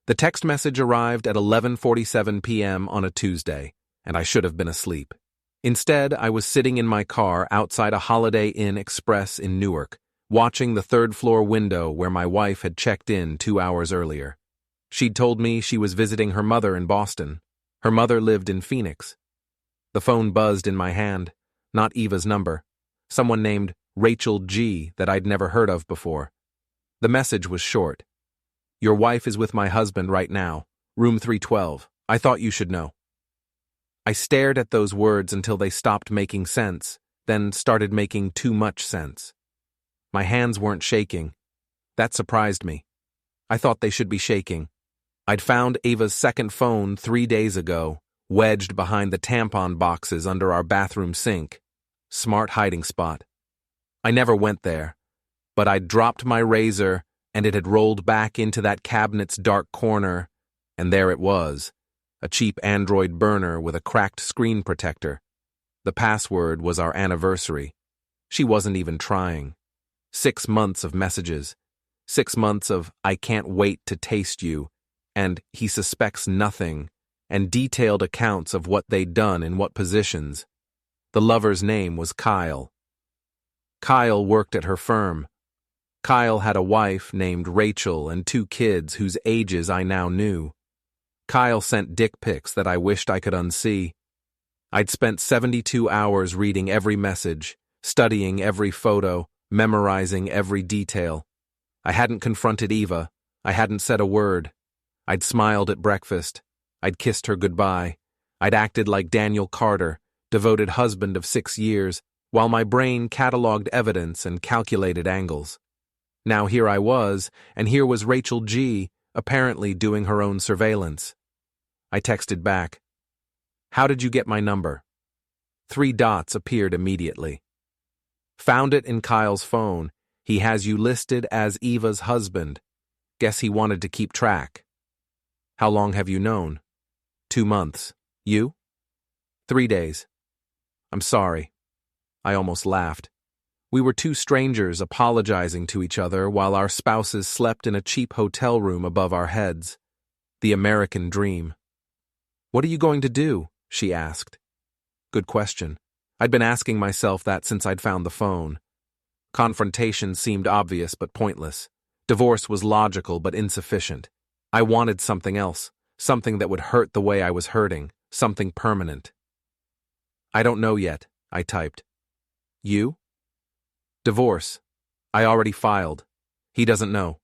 The text message arrived at 11:47 p.m. on a Tuesday, and I should have been asleep. Instead, I was sitting in my car outside a Holiday Inn Express in Newark, watching the third-floor window where my wife had checked in 2 hours earlier. She'd told me she was visiting her mother in Boston. Her mother lived in Phoenix. The phone buzzed in my hand. Not Eva's number. Someone named Rachel G. that I'd never heard of before. The message was short. "Your wife is with my husband right now. Room 312. I thought you should know." I stared at those words until they stopped making sense, then started making too much sense. My hands weren't shaking. That surprised me. I thought they should be shaking. I'd found Ava's second phone 3 days ago, wedged behind the tampon boxes under our bathroom sink. Smart hiding spot. I never went there, but I'd dropped my razor and it had rolled back into that cabinet's dark corner, and there it was, a cheap Android burner with a cracked screen protector. The password was our anniversary. She wasn't even trying. 6 months of messages. 6 months of "I can't wait to taste you," and "he suspects nothing," and detailed accounts of what they'd done in what positions. The lover's name was Kyle. Kyle worked at her firm. Kyle had a wife named Rachel and 2 kids whose ages I now knew. Kyle sent dick pics that I wished I could unsee. I'd spent 72 hours reading every message, studying every photo, memorizing every detail. I hadn't confronted Eva. I hadn't said a word. I'd smiled at breakfast. I'd kissed her goodbye. I'd acted like Daniel Carter, devoted husband of 6 years, while my brain cataloged evidence and calculated angles. Now here I was, and here was Rachel G., apparently doing her own surveillance. I texted back, "How did you get my number?" 3 dots appeared immediately. "Found it in Kyle's phone. He has you listed as Eva's husband. Guess he wanted to keep track." "How long have you known?" 2 months. "You?" 3 days. "I'm sorry." I almost laughed. We were 2 strangers apologizing to each other while our spouses slept in a cheap hotel room above our heads. The American dream. "What are you going to do?" she asked. Good question. I'd been asking myself that since I'd found the phone. Confrontation seemed obvious but pointless. Divorce was logical but insufficient. I wanted something else, something that would hurt the way I was hurting, something permanent. "I don't know yet," I typed. "You?" "Divorce. I already filed. He doesn't know.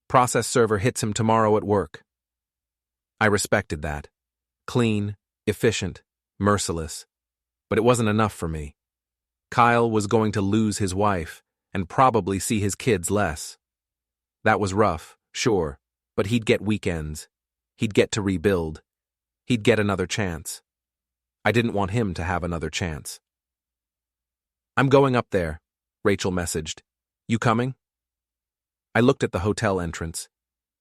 Process server hits him tomorrow at work." I respected that. Clean, efficient, merciless. But it wasn't enough for me. Kyle was going to lose his wife and probably see his kids less. That was rough, sure, but he'd get weekends. He'd get to rebuild. He'd get another chance. I didn't want him to have another chance. "I'm going up there," Rachel messaged. "You coming?" I looked at the hotel entrance.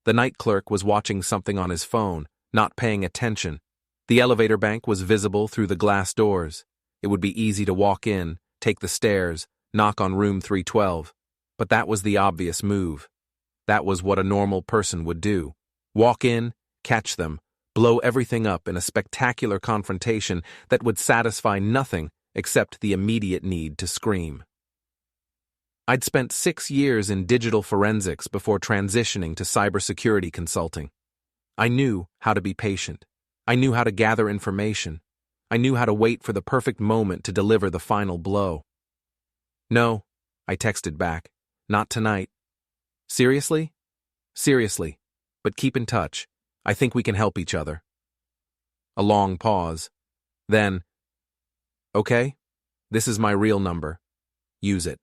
The night clerk was watching something on his phone, not paying attention. The elevator bank was visible through the glass doors. It would be easy to walk in, take the stairs, knock on room 312. But that was the obvious move. That was what a normal person would do. Walk in, catch them, blow everything up in a spectacular confrontation that would satisfy nothing except the immediate need to scream. I'd spent 6 years in digital forensics before transitioning to cybersecurity consulting. I knew how to be patient. I knew how to gather information. I knew how to wait for the perfect moment to deliver the final blow. "No," I texted back. "Not tonight." "Seriously?" "Seriously. But keep in touch. I think we can help each other." A long pause. Then, "Okay, this is my real number. Use it."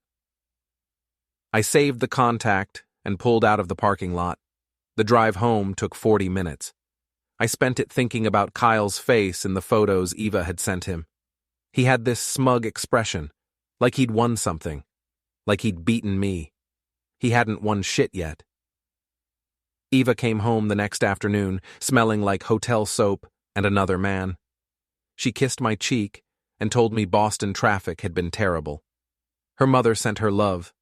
I saved the contact and pulled out of the parking lot. The drive home took 40 minutes. I spent it thinking about Kyle's face in the photos Eva had sent him. He had this smug expression, like he'd won something, like he'd beaten me. He hadn't won shit yet. Eva came home the next afternoon, smelling like hotel soap and another man. She kissed my cheek and told me Boston traffic had been terrible. Her mother sent her love.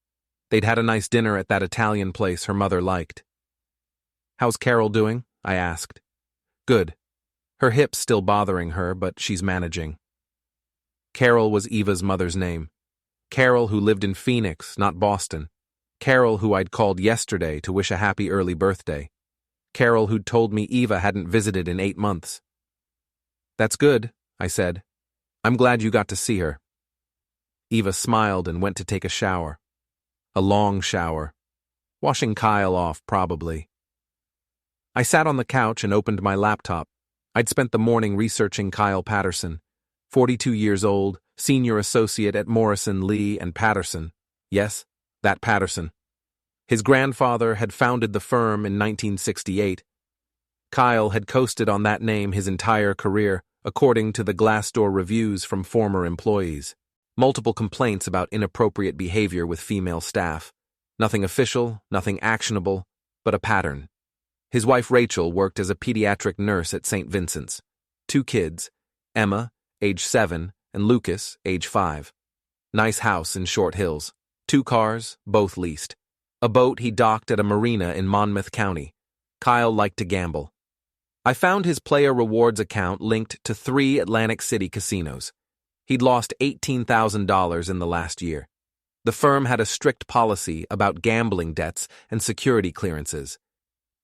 They'd had a nice dinner at that Italian place her mother liked. "How's Carol doing?" I asked. Good. Her hip's still bothering her, but she's managing. Carol was Eva's mother's name. Carol, who lived in Phoenix, not Boston. Carol, who I'd called yesterday to wish a happy early birthday. Carol, who'd told me Eva hadn't visited in 8 months. That's good, I said. I'm glad you got to see her. Eva smiled and went to take a shower. A long shower. Washing Kyle off, probably. I sat on the couch and opened my laptop. I'd spent the morning researching Kyle Patterson, 42 years old, senior associate at Morrison, Lee & Patterson. Yes, that Patterson. His grandfather had founded the firm in 1968. Kyle had coasted on that name his entire career, according to the Glassdoor reviews from former employees. Multiple complaints about inappropriate behavior with female staff. Nothing official, nothing actionable, but a pattern. His wife Rachel worked as a pediatric nurse at St. Vincent's. 2 kids, Emma, age 7, and Lucas, age 5. Nice house in Short Hills. 2 cars, both leased. A boat he docked at a marina in Monmouth County. Kyle liked to gamble. I found his player rewards account linked to 3 Atlantic City casinos. He'd lost $18,000 in the last year. The firm had a strict policy about gambling debts and security clearances.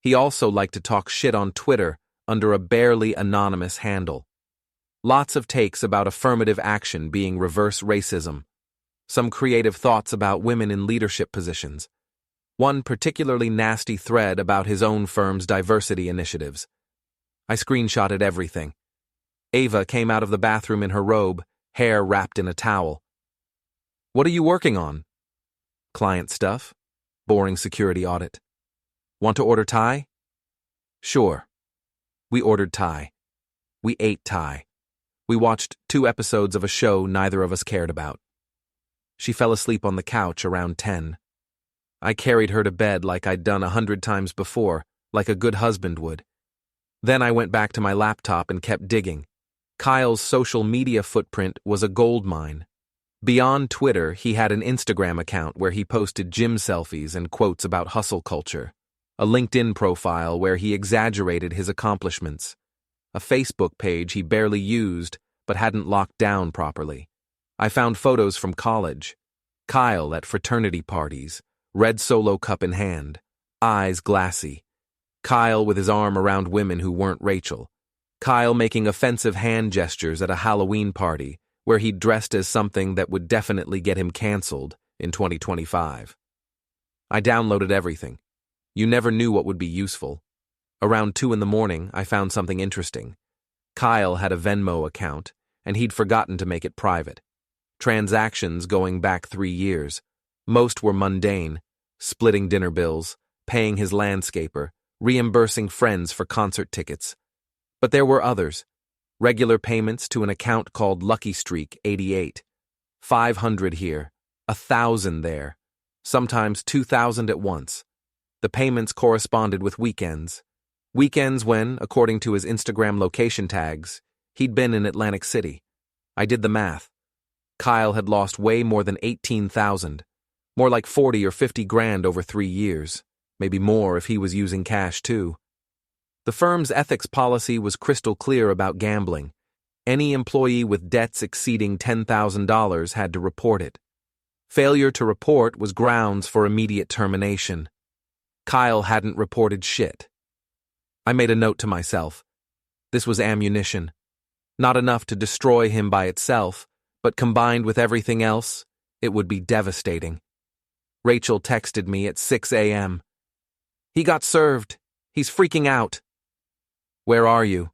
He also liked to talk shit on Twitter under a barely anonymous handle. Lots of takes about affirmative action being reverse racism. Some creative thoughts about women in leadership positions. One particularly nasty thread about his own firm's diversity initiatives. I screenshotted everything. Ava came out of the bathroom in her robe, hair wrapped in a towel. What are you working on? Client stuff. Boring security audit. Want to order Thai? Sure. We ordered Thai. We ate Thai. We watched 2 episodes of a show neither of us cared about. She fell asleep on the couch around 10. I carried her to bed like I'd done 100 times before, like a good husband would. Then I went back to my laptop and kept digging. Kyle's social media footprint was a gold mine. Beyond Twitter, he had an Instagram account where he posted gym selfies and quotes about hustle culture. A LinkedIn profile where he exaggerated his accomplishments. A Facebook page he barely used but hadn't locked down properly. I found photos from college. Kyle at fraternity parties, red Solo cup in hand, eyes glassy. Kyle with his arm around women who weren't Rachel. Kyle making offensive hand gestures at a Halloween party where he'd dressed as something that would definitely get him canceled in 2025. I downloaded everything. You never knew what would be useful. Around 2 in the morning, I found something interesting. Kyle had a Venmo account, and he'd forgotten to make it private. Transactions going back 3 years. Most were mundane, splitting dinner bills, paying his landscaper, reimbursing friends for concert tickets. But there were others. Regular payments to an account called Lucky Streak 88. 500 here, 1,000 there, sometimes 2,000 at once. The payments corresponded with weekends. Weekends when, according to his Instagram location tags, he'd been in Atlantic City. I did the math. Kyle had lost way more than 18,000. More like 40 or 50 grand over 3 years. Maybe more if he was using cash too. The firm's ethics policy was crystal clear about gambling. Any employee with debts exceeding $10,000 had to report it. Failure to report was grounds for immediate termination. Kyle hadn't reported shit. I made a note to myself. This was ammunition. Not enough to destroy him by itself, but combined with everything else, it would be devastating. Rachel texted me at 6 a.m. He got served. He's freaking out. Where are you?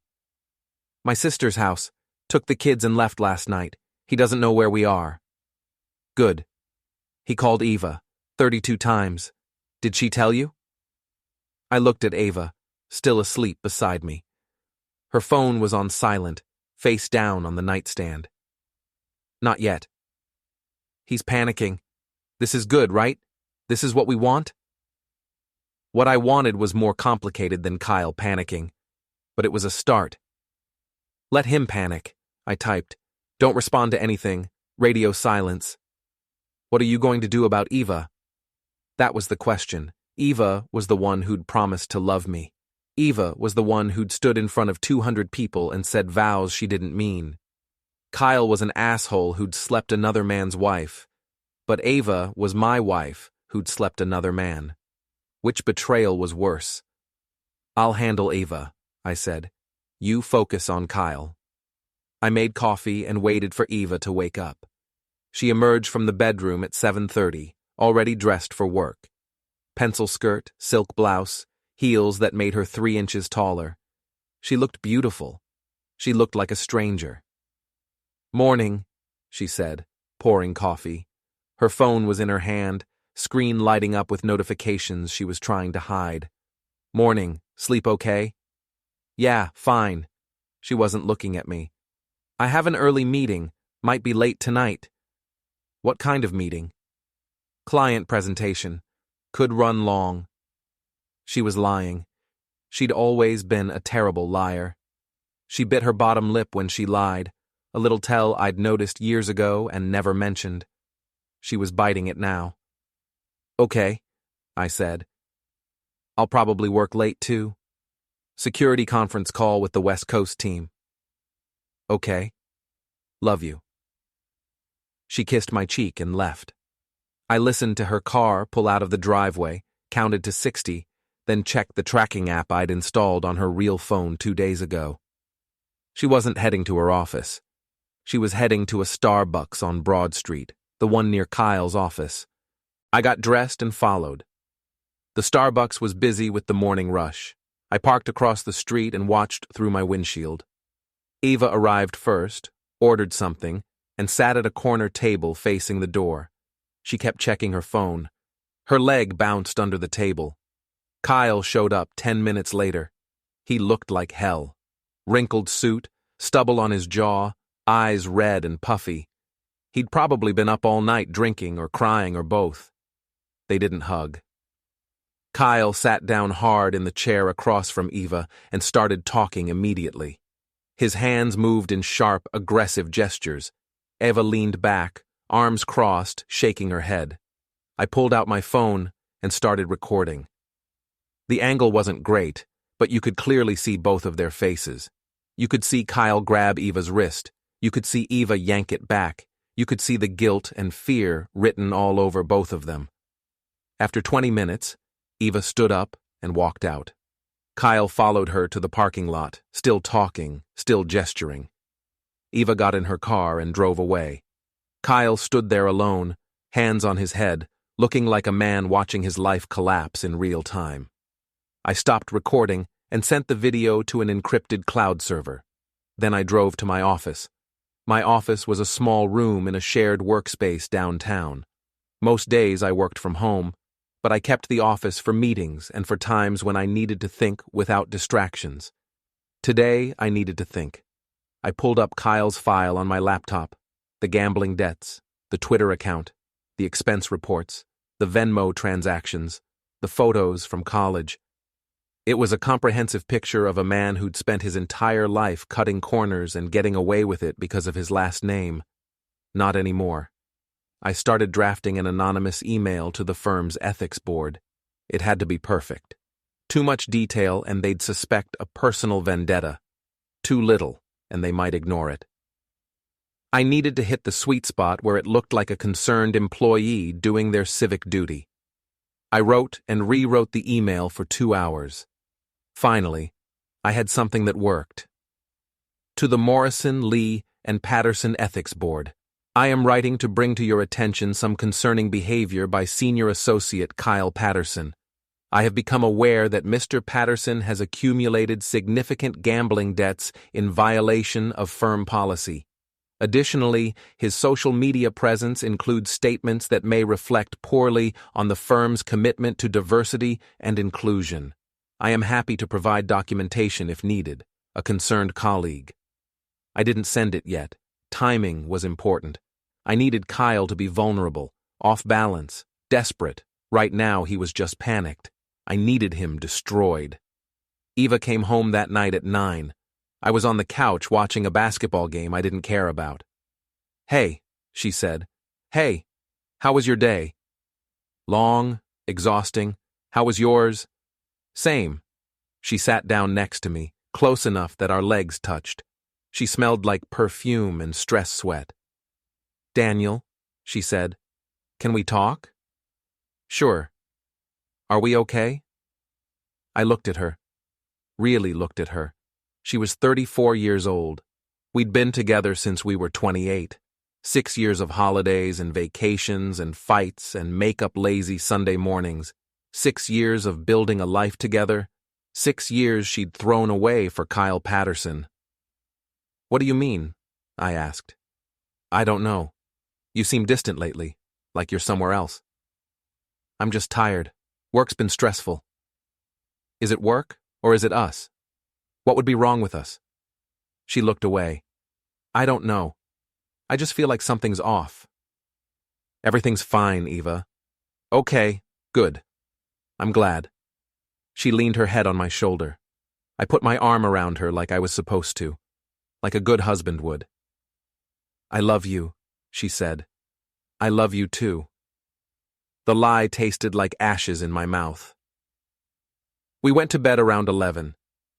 My sister's house. Took the kids and left last night. He doesn't know where we are. Good. He called Eva, 32 times. Did she tell you? I looked at Ava, still asleep beside me. Her phone was on silent, face down on the nightstand. Not yet. He's panicking. This is good, right? This is what we want? What I wanted was more complicated than Kyle panicking, but it was a start. Let him panic, I typed. Don't respond to anything. Radio silence. What are you going to do about Eva? That was the question. Eva was the one who'd promised to love me. Eva was the one who'd stood in front of 200 people and said vows she didn't mean. Kyle was an asshole who'd slept another man's wife. But Ava was my wife who'd slept another man. Which betrayal was worse? "I'll handle Ava," I said. "You focus on Kyle." I made coffee and waited for Eva to wake up. She emerged from the bedroom at 7:30, already dressed for work. Pencil skirt, silk blouse, heels that made her 3 inches taller. She looked beautiful. She looked like a stranger. "Morning," she said, pouring coffee. Her phone was in her hand, screen lighting up with notifications she was trying to hide. "Morning. Sleep okay?" "Yeah, fine." She wasn't looking at me. "I have an early meeting. Might be late tonight." "What kind of meeting?" "Client presentation. Could run long." She was lying. She'd always been a terrible liar. She bit her bottom lip when she lied, a little tell I'd noticed years ago and never mentioned. She was biting it now. "Okay," I said. "I'll probably work late too. Security conference call with the West Coast team." "Okay. Love you." She kissed my cheek and left. I listened to her car pull out of the driveway, counted to 60, then checked the tracking app I'd installed on her real phone 2 days ago. She wasn't heading to her office. She was heading to a Starbucks on Broad Street, the one near Kyle's office. I got dressed and followed. The Starbucks was busy with the morning rush. I parked across the street and watched through my windshield. Eva arrived first, ordered something, and sat at a corner table facing the door. She kept checking her phone. Her leg bounced under the table. Kyle showed up 10 minutes later. He looked like hell. Wrinkled suit, stubble on his jaw, eyes red and puffy. He'd probably been up all night drinking or crying or both. They didn't hug. Kyle sat down hard in the chair across from Eva and started talking immediately. His hands moved in sharp, aggressive gestures. Eva leaned back, arms crossed, shaking her head. I pulled out my phone and started recording. The angle wasn't great, but you could clearly see both of their faces. You could see Kyle grab Eva's wrist. You could see Eva yank it back. You could see the guilt and fear written all over both of them. After 20 minutes, Eva stood up and walked out. Kyle followed her to the parking lot, still talking, still gesturing. Eva got in her car and drove away. Kyle stood there alone, hands on his head, looking like a man watching his life collapse in real time. I stopped recording and sent the video to an encrypted cloud server. Then I drove to my office. My office was a small room in a shared workspace downtown. Most days I worked from home, but I kept the office for meetings and for times when I needed to think without distractions. Today, I needed to think. I pulled up Kyle's file on my laptop, the gambling debts, the Twitter account, the expense reports, the Venmo transactions, the photos from college. It was a comprehensive picture of a man who'd spent his entire life cutting corners and getting away with it because of his last name. Not anymore. I started drafting an anonymous email to the firm's ethics board. It had to be perfect. Too much detail and they'd suspect a personal vendetta. Too little, and they might ignore it. I needed to hit the sweet spot where it looked like a concerned employee doing their civic duty. I wrote and rewrote the email for 2 hours. Finally, I had something that worked. To the Morrison, Lee, and Patterson Ethics Board, I am writing to bring to your attention some concerning behavior by Senior Associate Kyle Patterson. I have become aware that Mr. Patterson has accumulated significant gambling debts in violation of firm policy. Additionally, his social media presence includes statements that may reflect poorly on the firm's commitment to diversity and inclusion. I am happy to provide documentation if needed, a concerned colleague. I didn't send it yet. Timing was important. I needed Kyle to be vulnerable, off balance, desperate. Right now he was just panicked. I needed him destroyed. Eva came home that night at 9. I was on the couch watching a basketball game I didn't care about. "Hey," she said. "Hey, how was your day?" "Long, exhausting. How was yours?" "Same." She sat down next to me, close enough that our legs touched. She smelled like perfume and stress sweat. "Daniel," she said, "can we talk?" "Sure. Are we okay?" I looked at her. Really looked at her. She was 34 years old. We'd been together since we were 28. 6 years of holidays and vacations and fights and make-up lazy Sunday mornings. 6 years of building a life together. 6 years she'd thrown away for Kyle Patterson. "What do you mean?" I asked. "I don't know. You seem distant lately, like you're somewhere else." "I'm just tired. Work's been stressful." "Is it work, or is it us? What would be wrong with us?" She looked away. "I don't know. I just feel like something's off." "Everything's fine, Eva." "Okay, good. I'm glad." She leaned her head on my shoulder. I put my arm around her like I was supposed to, like a good husband would. "I love you," she said. "I love you too." The lie tasted like ashes in my mouth. We went to bed around 11.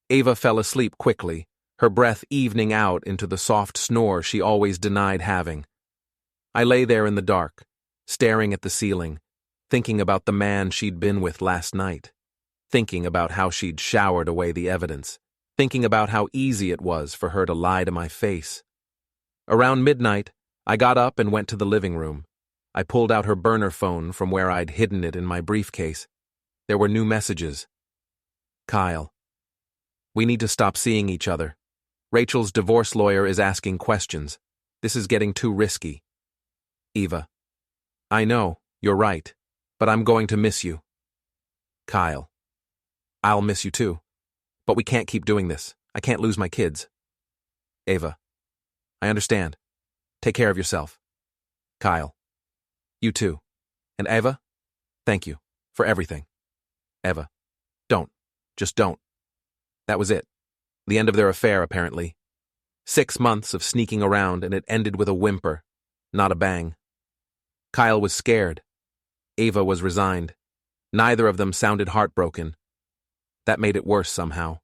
Ava fell asleep quickly, her breath evening out into the soft snore she always denied having. I lay there in the dark, staring at the ceiling, thinking about the man she'd been with last night, thinking about how she'd showered away the evidence, thinking about how easy it was for her to lie to my face. Around midnight, I got up and went to the living room. I pulled out her burner phone from where I'd hidden it in my briefcase. There were new messages. "Kyle. We need to stop seeing each other. Rachel's divorce lawyer is asking questions. This is getting too risky. Eva. I know, you're right, but I'm going to miss you. Kyle. I'll miss you too. But we can't keep doing this. I can't lose my kids. Ava. I understand. Take care of yourself. Kyle. You too. And Eva? Thank you for everything. Eva. Don't. Just don't. That was it. The end of their affair, apparently. 6 months of sneaking around, and it ended with a whimper, not a bang. Kyle was scared. Ava was resigned. Neither of them sounded heartbroken. That made it worse somehow.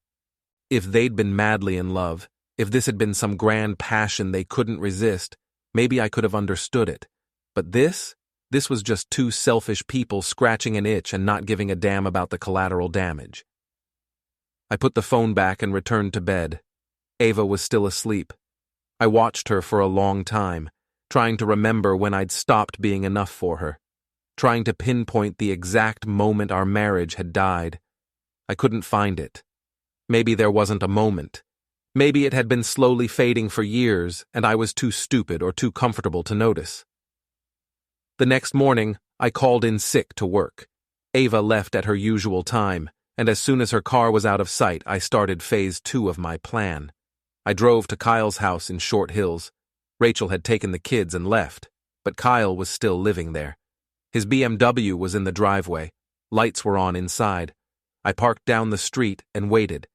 If they'd been madly in love, if this had been some grand passion they couldn't resist, maybe I could have understood it. But this was just two selfish people scratching an itch and not giving a damn about the collateral damage. I put the phone back and returned to bed. Ava was still asleep. I watched her for a long time, trying to remember when I'd stopped being enough for her, trying to pinpoint the exact moment our marriage had died. I couldn't find it. Maybe there wasn't a moment. Maybe it had been slowly fading for years, and I was too stupid or too comfortable to notice. The next morning, I called in sick to work. Ava left at her usual time, and as soon as her car was out of sight, I started phase 2 of my plan. I drove to Kyle's house in Short Hills. Rachel had taken the kids and left, but Kyle was still living there. His BMW was in the driveway. Lights were on inside. I parked down the street and waited.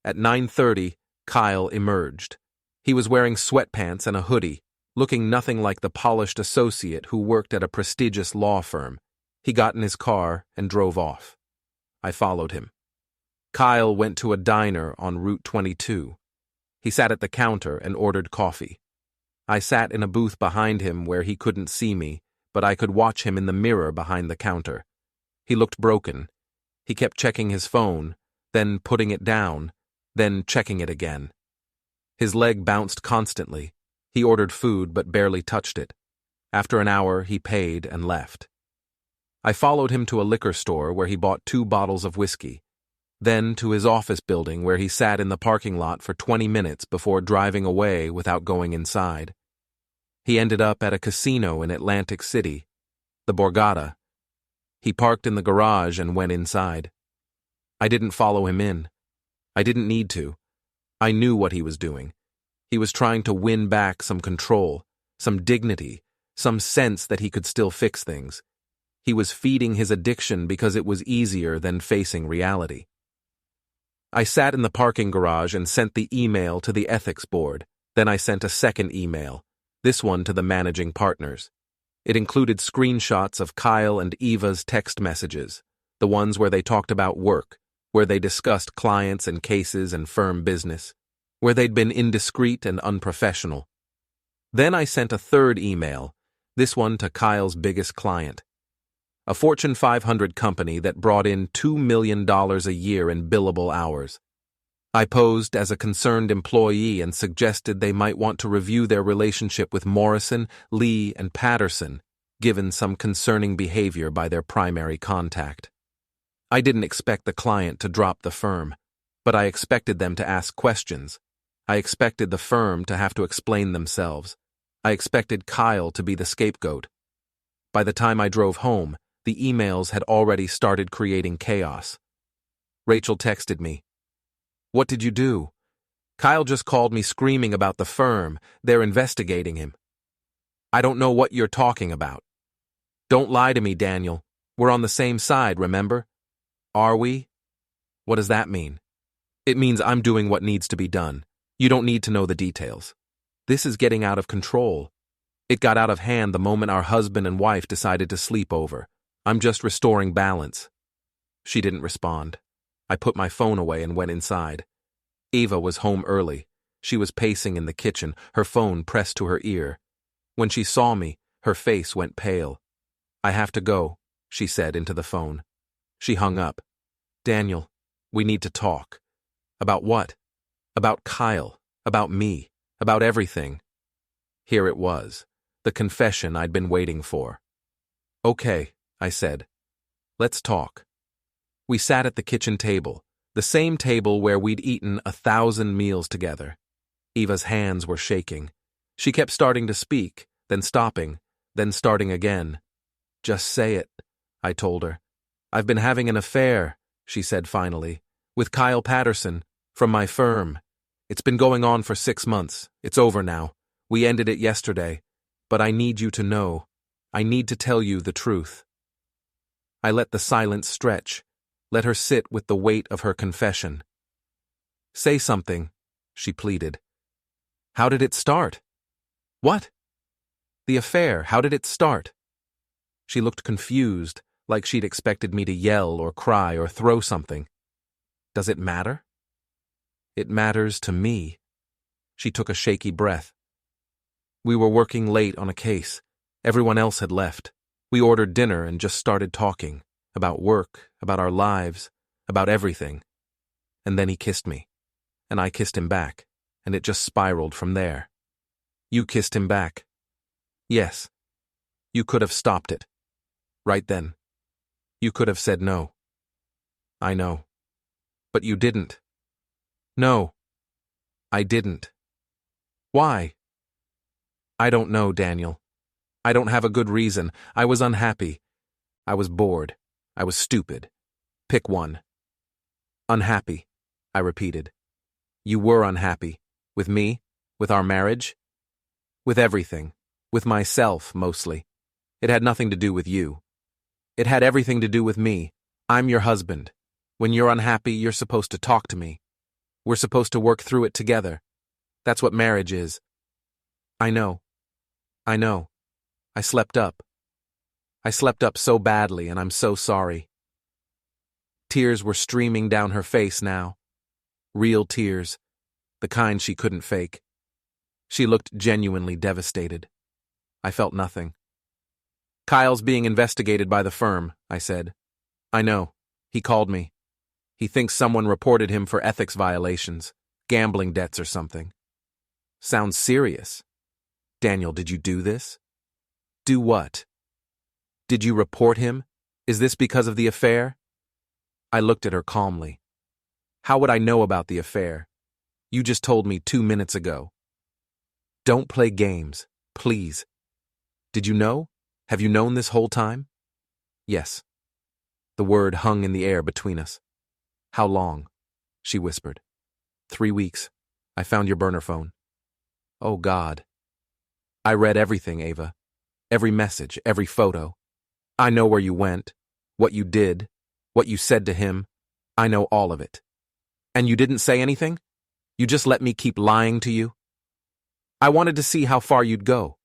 At 9:30, Kyle emerged. He was wearing sweatpants and a hoodie, looking nothing like the polished associate who worked at a prestigious law firm. He got in his car and drove off. I followed him. Kyle went to a diner on Route 22. He sat at the counter and ordered coffee. I sat in a booth behind him where he couldn't see me, but I could watch him in the mirror behind the counter. He looked broken. He kept checking his phone, then putting it down, then checking it again. His leg bounced constantly. He ordered food but barely touched it. After an hour, he paid and left. I followed him to a liquor store where he bought 2 bottles of whiskey, then to his office building where he sat in the parking lot for 20 minutes before driving away without going inside. He ended up at a casino in Atlantic City, the Borgata. He parked in the garage and went inside. I didn't follow him in. I didn't need to. I knew what he was doing. He was trying to win back some control, some dignity, some sense that he could still fix things. He was feeding his addiction because it was easier than facing reality. I sat in the parking garage and sent the email to the ethics board. Then I sent a second email, this one to the managing partners. It included screenshots of Kyle and Eva's text messages, the ones where they talked about work, where they discussed clients and cases and firm business, where they'd been indiscreet and unprofessional. Then I sent a third email, this one to Kyle's biggest client, a Fortune 500 company that brought in $2 million a year in billable hours. I posed as a concerned employee and suggested they might want to review their relationship with Morrison, Lee, and Patterson, given some concerning behavior by their primary contact. I didn't expect the client to drop the firm, but I expected them to ask questions. I expected the firm to have to explain themselves. I expected Kyle to be the scapegoat. By the time I drove home, the emails had already started creating chaos. Rachel texted me, "What did you do? Kyle just called me screaming about the firm. They're investigating him." "I don't know what you're talking about." "Don't lie to me, Daniel. We're on the same side, remember?" "Are we?" "What does that mean?" "It means I'm doing what needs to be done. You don't need to know the details. This is getting out of control. It got out of hand the moment our husband and wife decided to sleep over. I'm just restoring balance." She didn't respond. I put my phone away and went inside. Eva was home early. She was pacing in the kitchen, her phone pressed to her ear. When she saw me, her face went pale. "I have to go," she said into the phone. She hung up. "Daniel, we need to talk." "About what?" "About Kyle, about me, about everything." Here it was, the confession I'd been waiting for. "Okay," I said. "Let's talk." We sat at the kitchen table, the same table where we'd eaten 1,000 meals together. Eva's hands were shaking. She kept starting to speak, then stopping, then starting again. "Just say it," I told her. "I've been having an affair," she said finally, "with Kyle Patterson, from my firm. It's been going on for 6 months. It's over now. We ended it yesterday. But I need you to know. I need to tell you the truth." I let the silence stretch, let her sit with the weight of her confession. "Say something," she pleaded. "How did it start?" "What?" "The affair, how did it start?" She looked confused, like she'd expected me to yell or cry or throw something. "Does it matter?" "It matters to me." She took a shaky breath. "We were working late on a case. Everyone else had left. We ordered dinner and just started talking. About work, about our lives, about everything. And then he kissed me. And I kissed him back. And it just spiraled from there." "You kissed him back?" "Yes. You could have stopped it. Right then. You could have said no." "I know. But you didn't." "No. I didn't." "Why?" "I don't know, Daniel. I don't have a good reason. I was unhappy. I was bored. I was stupid. Pick one." "Unhappy," I repeated. "You were unhappy. With me? With our marriage?" "With everything. With myself, mostly. It had nothing to do with you. It had everything to do with me. I'm your husband. When you're unhappy, you're supposed to talk to me. We're supposed to work through it together. That's what marriage is." "I know. I know. I slept up. I slept up so badly, and I'm so sorry." Tears were streaming down her face now. Real tears. The kind she couldn't fake. She looked genuinely devastated. I felt nothing. "Kyle's being investigated by the firm," I said. "I know. He called me. He thinks someone reported him for ethics violations, gambling debts or something." "Sounds serious." "Daniel, did you do this?" "Do what?" "Did you report him? Is this because of the affair?" I looked at her calmly. "How would I know about the affair? You just told me 2 minutes ago." "Don't play games, please." "Did you know? Have you known this whole time?" "Yes." The word hung in the air between us. "How long?" she whispered. 3 weeks. I found your burner phone." "Oh, God." "I read everything, Ava. Every message, every photo. I know where you went, what you did, what you said to him. I know all of it. And you didn't say anything? You just let me keep lying to you?" "I wanted to see how far you'd go.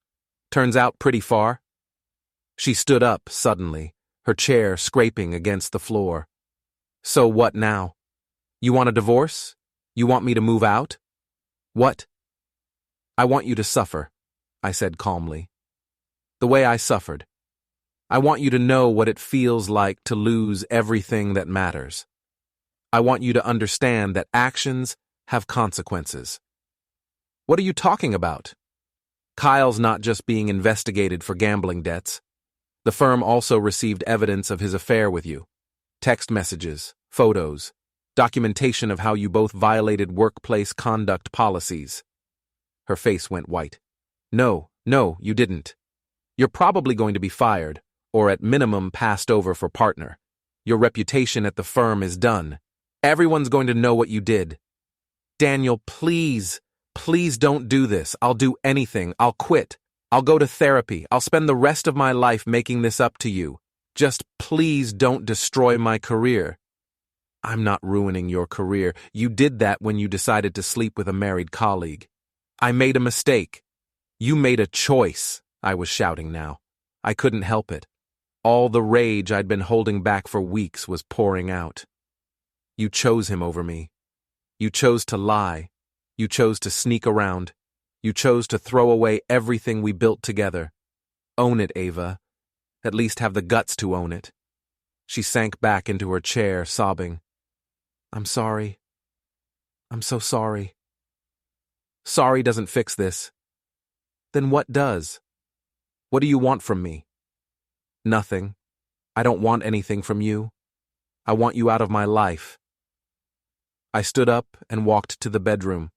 Turns out pretty far." She stood up suddenly, her chair scraping against the floor. "So what now? You want a divorce? You want me to move out? What? I want you to suffer, I said calmly. The way I suffered. I want you to know what it feels like to lose everything that matters. I want you to understand that actions have consequences. What are you talking about? Kyle's not just being investigated for gambling debts. The firm also received evidence of his affair with you. Text messages, photos, documentation of how you both violated workplace conduct policies. Her face went white. No, you didn't. You're probably going to be fired, or at minimum passed over for partner. Your reputation at the firm is done. Everyone's going to know what you did. Daniel, please don't do this. I'll do anything. I'll quit. I'll go to therapy. I'll spend the rest of my life making this up to you. Just please don't destroy my career. I'm not ruining your career. You did that when you decided to sleep with a married colleague. I made a mistake. You made a choice, I was shouting now. I couldn't help it. All the rage I'd been holding back for weeks was pouring out. You chose him over me. You chose to lie. You chose to sneak around. You chose to throw away everything we built together. Own it, Ava. At least have the guts to own it. She sank back into her chair, sobbing. I'm sorry. I'm so sorry. Sorry doesn't fix this. Then what does? What do you want from me? Nothing. I don't want anything from you. I want you out of my life. I stood up and walked to the bedroom.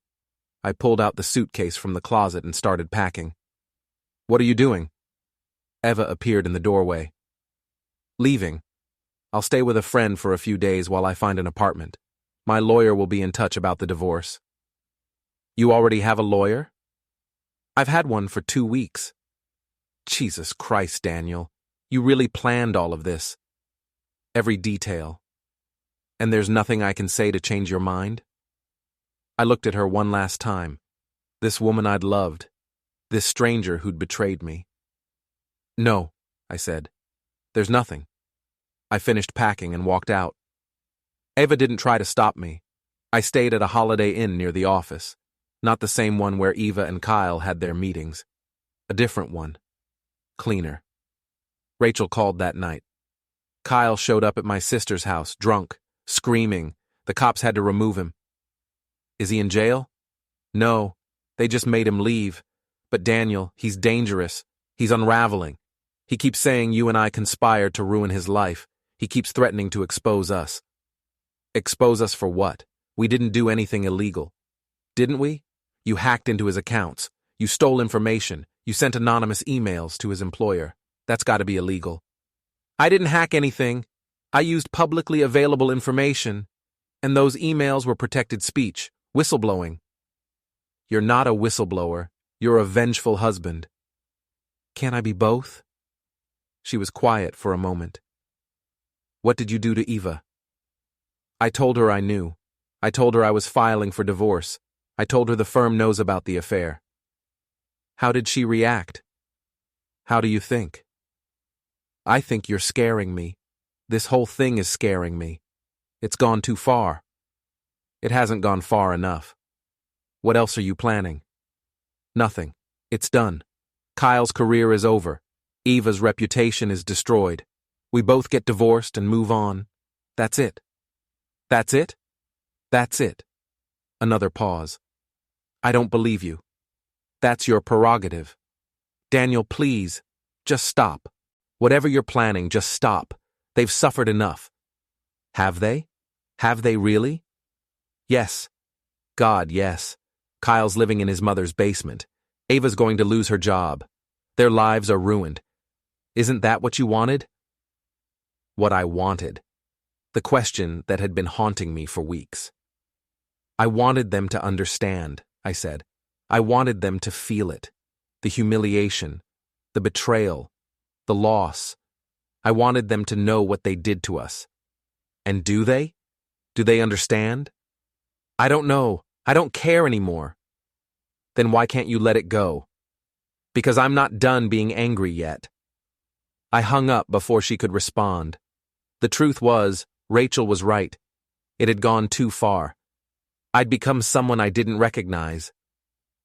I pulled out the suitcase from the closet and started packing. What are you doing? Eva appeared in the doorway. Leaving. I'll stay with a friend for a few days while I find an apartment. My lawyer will be in touch about the divorce. You already have a lawyer? I've had one for 2 weeks. Jesus Christ, Daniel. You really planned all of this. Every detail. And there's nothing I can say to change your mind? I looked at her one last time. This woman I'd loved. This stranger who'd betrayed me. No, I said. There's nothing. I finished packing and walked out. Eva didn't try to stop me. I stayed at a Holiday Inn near the office. Not the same one where Eva and Kyle had their meetings. A different one. Cleaner. Rachel called that night. Kyle showed up at my sister's house, drunk, screaming. The cops had to remove him. Is he in jail? No, they just made him leave. But Daniel, he's dangerous. He's unraveling. He keeps saying you and I conspired to ruin his life. He keeps threatening to expose us. Expose us for what? We didn't do anything illegal. Didn't we? You hacked into his accounts. You stole information. You sent anonymous emails to his employer. That's got to be illegal. I didn't hack anything. I used publicly available information. And those emails were protected speech, whistleblowing. You're not a whistleblower. You're a vengeful husband. Can't I be both? She was quiet for a moment. What did you do to Eva? I told her I knew. I told her I was filing for divorce. I told her the firm knows about the affair. How did she react? How do you think? I think you're scaring me. This whole thing is scaring me. It's gone too far. It hasn't gone far enough. What else are you planning? Nothing. It's done. Kyle's career is over. Eva's reputation is destroyed. We both get divorced and move on. That's it. That's it? That's it. Another pause. I don't believe you. That's your prerogative. Daniel, please, just stop. Whatever you're planning, just stop. They've suffered enough. Have they? Have they really? Yes. God, yes. Kyle's living in his mother's basement. Ava's going to lose her job. Their lives are ruined. Isn't that what you wanted? What I wanted. The question that had been haunting me for weeks. I wanted them to understand, I said. I wanted them to feel it. The humiliation, the betrayal, the loss. I wanted them to know what they did to us. And do they? Do they understand? I don't know. I don't care anymore. Then why can't you let it go? Because I'm not done being angry yet. I hung up before she could respond. The truth was, Rachel was right. It had gone too far. I'd become someone I didn't recognize.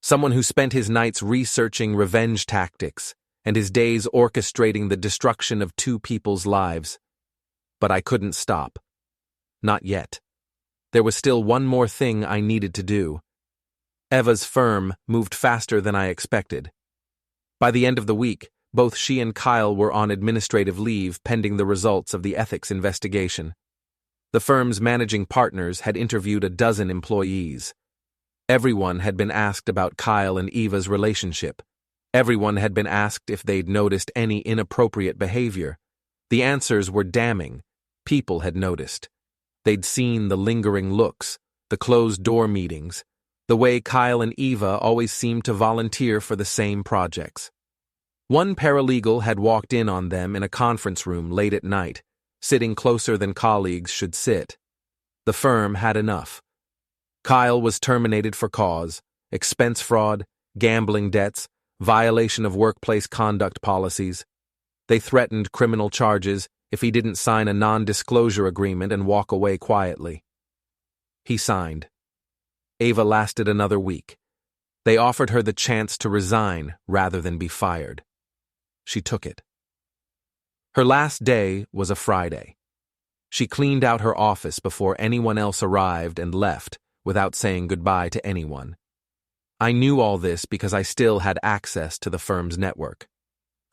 Someone who spent his nights researching revenge tactics and his days orchestrating the destruction of two people's lives. But I couldn't stop. Not yet. There was still one more thing I needed to do. Eva's firm moved faster than I expected. By the end of the week, both she and Kyle were on administrative leave pending the results of the ethics investigation. The firm's managing partners had interviewed a dozen employees. Everyone had been asked about Kyle and Eva's relationship. Everyone had been asked if they'd noticed any inappropriate behavior. The answers were damning. People had noticed. They'd seen the lingering looks, the closed-door meetings, the way Kyle and Eva always seemed to volunteer for the same projects. One paralegal had walked in on them in a conference room late at night, sitting closer than colleagues should sit. The firm had enough. Kyle was terminated for cause, expense fraud, gambling debts, violation of workplace conduct policies. They threatened criminal charges if he didn't sign a non-disclosure agreement and walk away quietly. He signed. Eva lasted another week. They offered her the chance to resign rather than be fired. She took it. Her last day was a Friday. She cleaned out her office before anyone else arrived and left without saying goodbye to anyone. I knew all this because I still had access to the firm's network.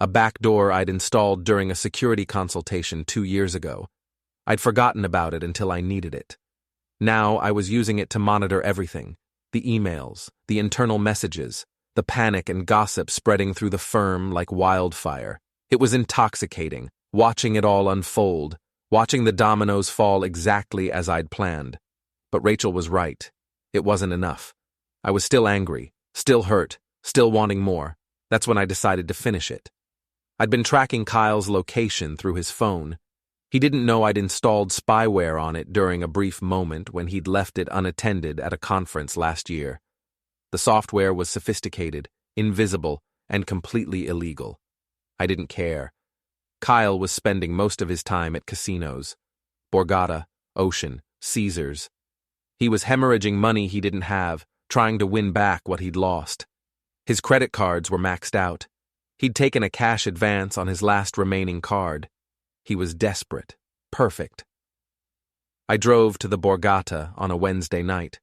A backdoor I'd installed during a security consultation 2 years ago. I'd forgotten about it until I needed it. Now I was using it to monitor everything: the emails, the internal messages, the panic and gossip spreading through the firm like wildfire. It was intoxicating, watching it all unfold, watching the dominoes fall exactly as I'd planned. But Rachel was right. It wasn't enough. I was still angry, still hurt, still wanting more. That's when I decided to finish it. I'd been tracking Kyle's location through his phone. He didn't know I'd installed spyware on it during a brief moment when he'd left it unattended at a conference last year. The software was sophisticated, invisible, and completely illegal. I didn't care. Kyle was spending most of his time at casinos. Borgata, Ocean, Caesars. He was hemorrhaging money he didn't have, trying to win back what he'd lost. His credit cards were maxed out. He'd taken a cash advance on his last remaining card. He was desperate. Perfect. I drove to the Borgata on a Wednesday night.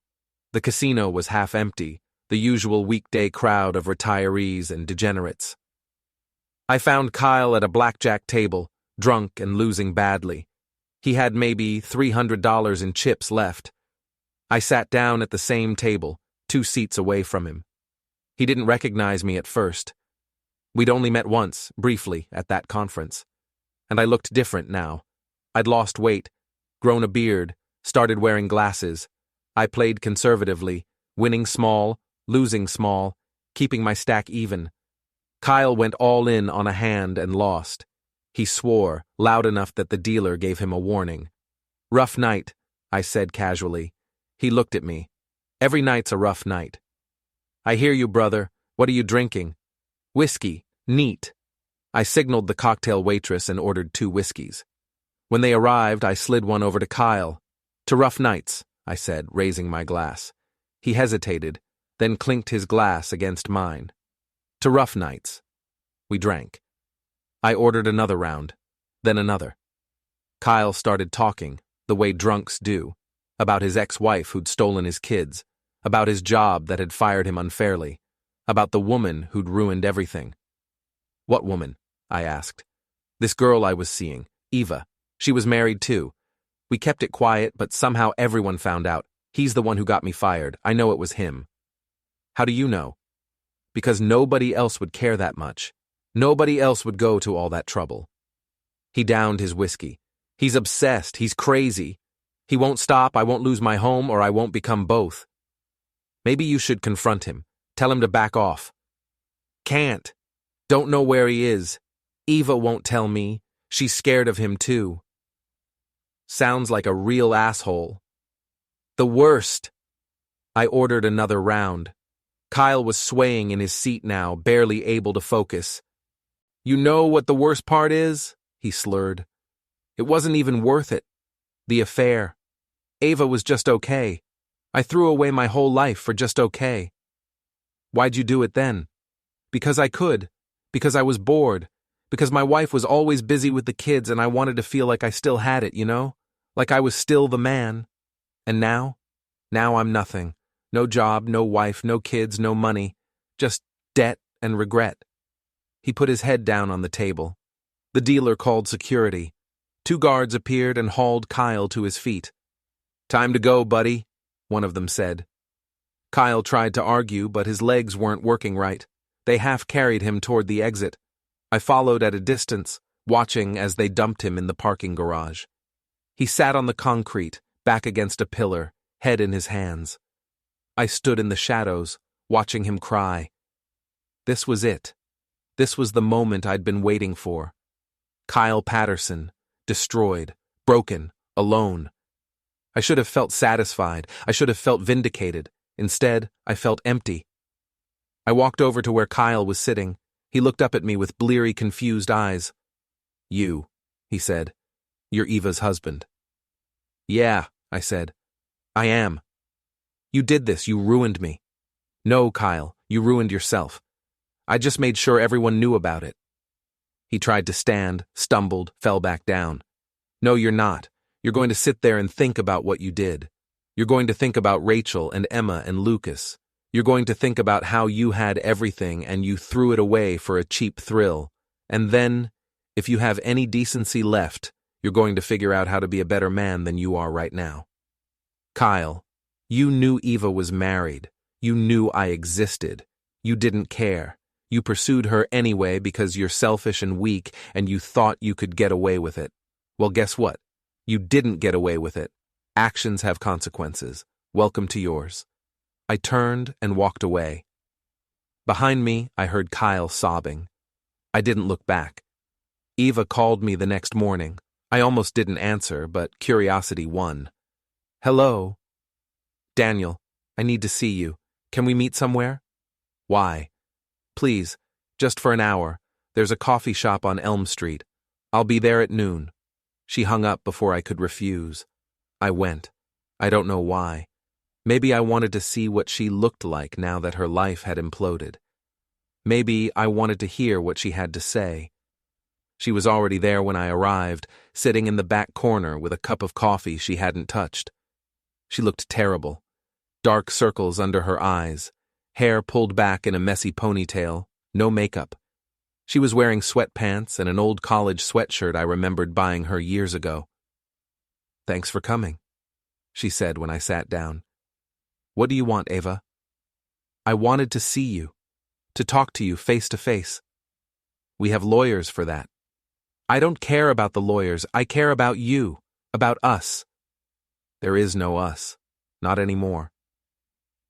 The casino was half empty, the usual weekday crowd of retirees and degenerates. I found Kyle at a blackjack table, drunk and losing badly. He had maybe $300 in chips left. I sat down at the same table, 2 seats away from him. He didn't recognize me at first. We'd only met once, briefly, at that conference. And I looked different now. I'd lost weight, grown a beard, started wearing glasses. I played conservatively, winning small, losing small, keeping my stack even. Kyle went all in on a hand and lost. He swore, loud enough that the dealer gave him a warning. "Rough night," I said casually. He looked at me. "Every night's a rough night." "I hear you, brother. What are you drinking?" "Whiskey. Neat." I signaled the cocktail waitress and ordered 2 whiskeys. When they arrived, I slid one over to Kyle. "To rough nights," I said, raising my glass. He hesitated, then clinked his glass against mine. "To rough nights." We drank. I ordered another round, then another. Kyle started talking, the way drunks do, about his ex-wife who'd stolen his kids, about his job that had fired him unfairly, about the woman who'd ruined everything. "What woman?" I asked. "This girl I was seeing, Eva. She was married too. We kept it quiet, but somehow everyone found out. He's the one who got me fired. I know it was him." "How do you know?" "Because nobody else would care that much. Nobody else would go to all that trouble." He downed his whiskey. "He's obsessed. He's crazy. He won't stop. I won't lose my home, or I won't become both." "Maybe you should confront him. Tell him to back off." "Can't. Don't know where he is. Eva won't tell me. She's scared of him too." Sounds like a real asshole. "The worst." I ordered another round. Kyle was swaying in his seat now, barely able to focus. "You know what the worst part is?" he slurred. "It wasn't even worth it. The affair." Ava was just okay. I threw away my whole life for just okay. Why'd you do it then? Because I could. Because I was bored. Because my wife was always busy with the kids and I wanted to feel like I still had it, you know? Like I was still the man. And now? Now I'm nothing. No job, no wife, no kids, no money. Just debt and regret. He put his head down on the table. The dealer called security. 2 guards appeared and hauled Kyle to his feet. "Time to go, buddy," one of them said. Kyle tried to argue, but his legs weren't working right. They half carried him toward the exit. I followed at a distance, watching as they dumped him in the parking garage. He sat on the concrete, back against a pillar, head in his hands. I stood in the shadows, watching him cry. This was it. This was the moment I'd been waiting for. Kyle Patterson, destroyed, broken, alone. I should have felt satisfied. I should have felt vindicated. Instead, I felt empty. I walked over to where Kyle was sitting. He looked up at me with bleary, confused eyes. "You," he said. "You're Eva's husband." "Yeah," I said. "I am." "You did this. You ruined me." "No, Kyle, you ruined yourself. I just made sure everyone knew about it." He tried to stand, stumbled, fell back down. "No, you're not. You're going to sit there and think about what you did. You're going to think about Rachel and Emma and Lucas. You're going to think about how you had everything and you threw it away for a cheap thrill. And then, if you have any decency left, you're going to figure out how to be a better man than you are right now." Kyle, you knew Eva was married. You knew I existed. You didn't care. You pursued her anyway because you're selfish and weak and you thought you could get away with it. Well, guess what? You didn't get away with it. Actions have consequences. Welcome to yours. I turned and walked away. Behind me, I heard Kyle sobbing. I didn't look back. Eva called me the next morning. I almost didn't answer, but curiosity won. "Hello." "Daniel, I need to see you. Can we meet somewhere?" "Why?" "Please, just for an hour. There's a coffee shop on Elm Street. I'll be there at noon." She hung up before I could refuse. I went. I don't know why. Maybe I wanted to see what she looked like now that her life had imploded. Maybe I wanted to hear what she had to say. She was already there when I arrived, sitting in the back corner with a cup of coffee she hadn't touched. She looked terrible. Dark circles under her eyes, hair pulled back in a messy ponytail, no makeup. She was wearing sweatpants and an old college sweatshirt I remembered buying her years ago. "Thanks for coming," she said when I sat down. "What do you want, Ava?" "I wanted to see you, to talk to you face to face. We have lawyers for that." "I don't care about the lawyers. I care about you, about us." "There is no us. Not anymore."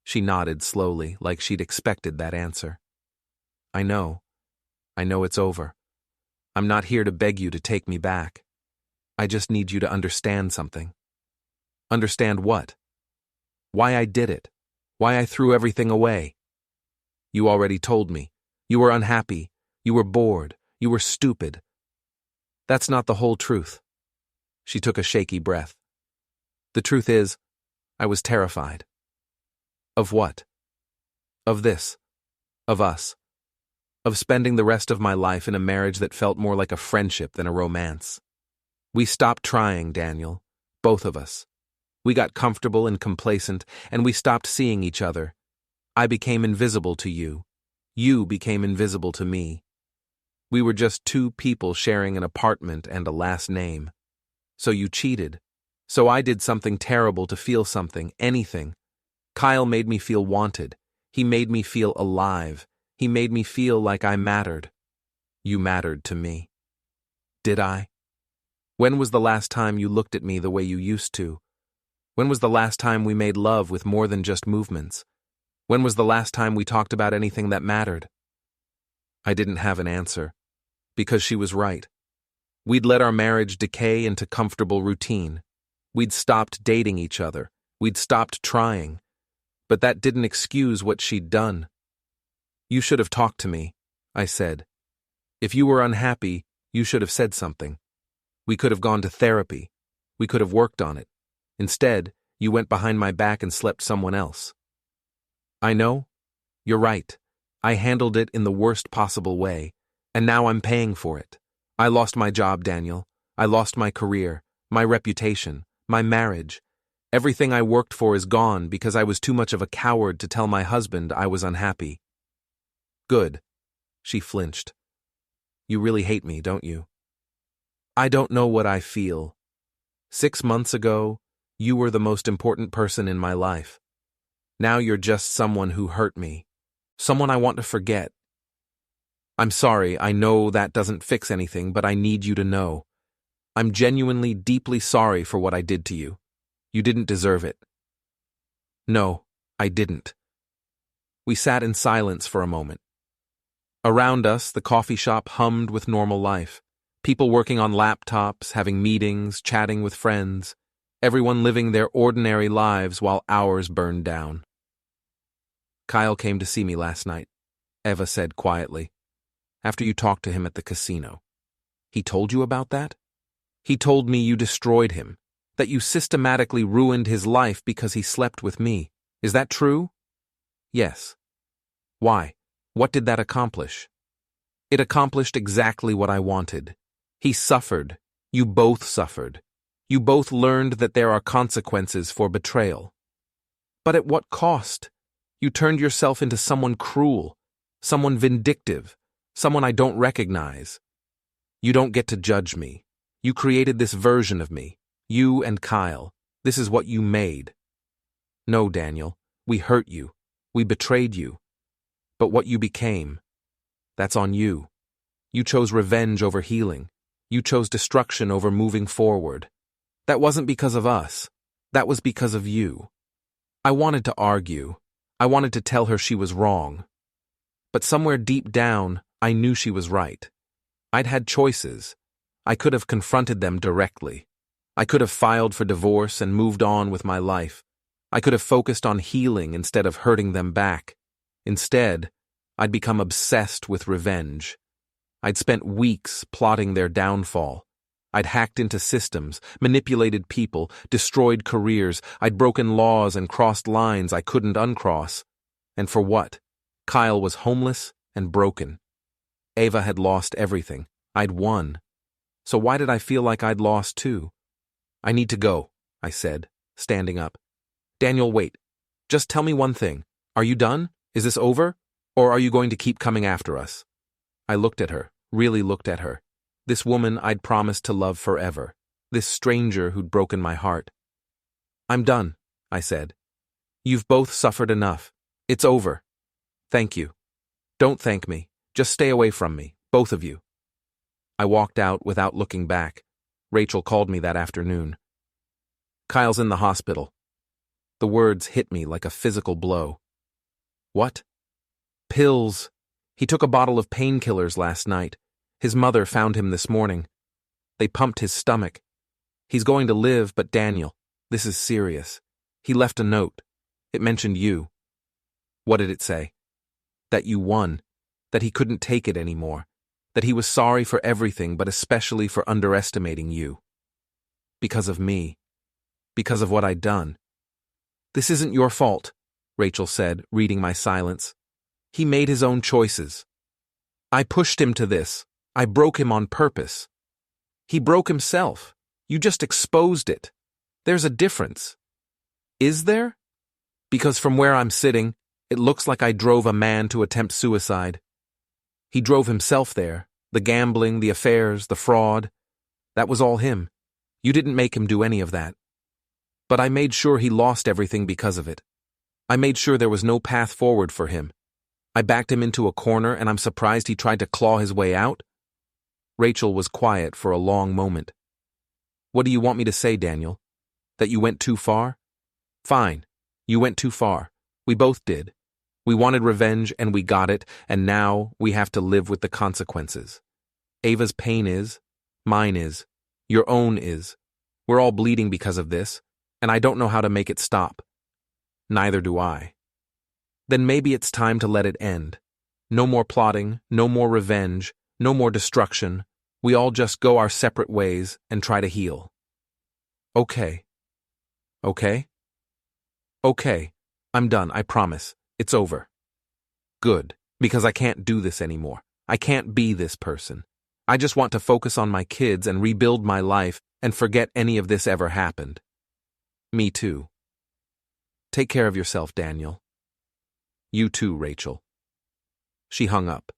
She nodded slowly, like she'd expected that answer. "I know. I know it's over. I'm not here to beg you to take me back. I just need you to understand something." "Understand what?" "Why I did it. Why I threw everything away." "You already told me. You were unhappy. You were bored. You were stupid." "That's not the whole truth." She took a shaky breath. "The truth is, I was terrified." "Of what?" "Of this. Of us. Of spending the rest of my life in a marriage that felt more like a friendship than a romance. We stopped trying, Daniel. Both of us. We got comfortable and complacent, and we stopped seeing each other. I became invisible to you. You became invisible to me. We were just 2 people sharing an apartment and a last name. So you cheated. So I did something terrible to feel something, anything. Kyle made me feel wanted. He made me feel alive. He made me feel like I mattered. You mattered to me. Did I? When was the last time you looked at me the way you used to? When was the last time we made love with more than just movements? When was the last time we talked about anything that mattered? I didn't have an answer, because she was right. We'd let our marriage decay into comfortable routine. We'd stopped dating each other. We'd stopped trying. But that didn't excuse what she'd done. You should have talked to me, I said. If you were unhappy, you should have said something. We could have gone to therapy. We could have worked on it. Instead, you went behind my back and slept someone else. I know. You're right. I handled it in the worst possible way, and now I'm paying for it. I lost my job, Daniel. I lost my career, my reputation, my marriage. Everything I worked for is gone because I was too much of a coward to tell my husband I was unhappy. Good. She flinched. You really hate me, don't you? I don't know what I feel. 6 months ago, you were the most important person in my life. Now you're just someone who hurt me, someone I want to forget. I'm sorry, I know that doesn't fix anything, but I need you to know. I'm genuinely deeply sorry for what I did to you. You didn't deserve it. No, I didn't. We sat in silence for a moment. Around us, the coffee shop hummed with normal life. People working on laptops, having meetings, chatting with friends. Everyone living their ordinary lives while ours burned down. Kyle came to see me last night, Eva said quietly, after you talked to him at the casino. He told you about that? He told me you destroyed him, that you systematically ruined his life because he slept with me. Is that true? Yes. Why? What did that accomplish? It accomplished exactly what I wanted. He suffered. You both suffered. You both learned that there are consequences for betrayal. But at what cost? You turned yourself into someone cruel, someone vindictive, someone I don't recognize. You don't get to judge me. You created this version of me. You and Kyle. This is what you made. No, Daniel. We hurt you. We betrayed you. But what you became, that's on you. You chose revenge over healing. You chose destruction over moving forward. That wasn't because of us. That was because of you. I wanted to argue. I wanted to tell her she was wrong. But somewhere deep down, I knew she was right. I'd had choices. I could have confronted them directly. I could have filed for divorce and moved on with my life. I could have focused on healing instead of hurting them back. Instead, I'd become obsessed with revenge. I'd spent weeks plotting their downfall. I'd hacked into systems, manipulated people, destroyed careers. I'd broken laws and crossed lines I couldn't uncross. And for what? Kyle was homeless and broken. Eva had lost everything. I'd won. So why did I feel like I'd lost too? I need to go, I said, standing up. Daniel, wait. Just tell me one thing. Are you done? Is this over? Or are you going to keep coming after us? I looked at her, really looked at her. This woman I'd promised to love forever. This stranger who'd broken my heart. I'm done, I said. You've both suffered enough. It's over. Thank you. Don't thank me. Just stay away from me, both of you. I walked out without looking back. Rachel called me that afternoon. Kyle's in the hospital. The words hit me like a physical blow. What? Pills. He took a bottle of painkillers last night. His mother found him this morning. They pumped his stomach. He's going to live, but Daniel, this is serious. He left a note. It mentioned you. What did it say? That you won. That he couldn't take it anymore. That he was sorry for everything, but especially for underestimating you. Because of me. Because of what I'd done. This isn't your fault, Rachel said, reading my silence. He made his own choices. I pushed him to this. I broke him on purpose. He broke himself. You just exposed it. There's a difference. Is there? Because from where I'm sitting, it looks like I drove a man to attempt suicide. He drove himself there. The gambling, the affairs, the fraud. That was all him. You didn't make him do any of that. But I made sure he lost everything because of it. I made sure there was no path forward for him. I backed him into a corner, and I'm surprised he tried to claw his way out. Rachel was quiet for a long moment. What do you want me to say, Daniel? That you went too far? Fine. You went too far. We both did. We wanted revenge, and we got it, and now we have to live with the consequences. Ava's pain is, mine is, your own is. We're all bleeding because of this, and I don't know how to make it stop. Neither do I. Then maybe it's time to let it end. No more plotting, no more revenge, no more destruction. We all just go our separate ways and try to heal. Okay. Okay? Okay. I'm done, I promise. It's over. Good, because I can't do this anymore. I can't be this person. I just want to focus on my kids and rebuild my life and forget any of this ever happened. Me too. Take care of yourself, Daniel. You too, Rachel. She hung up.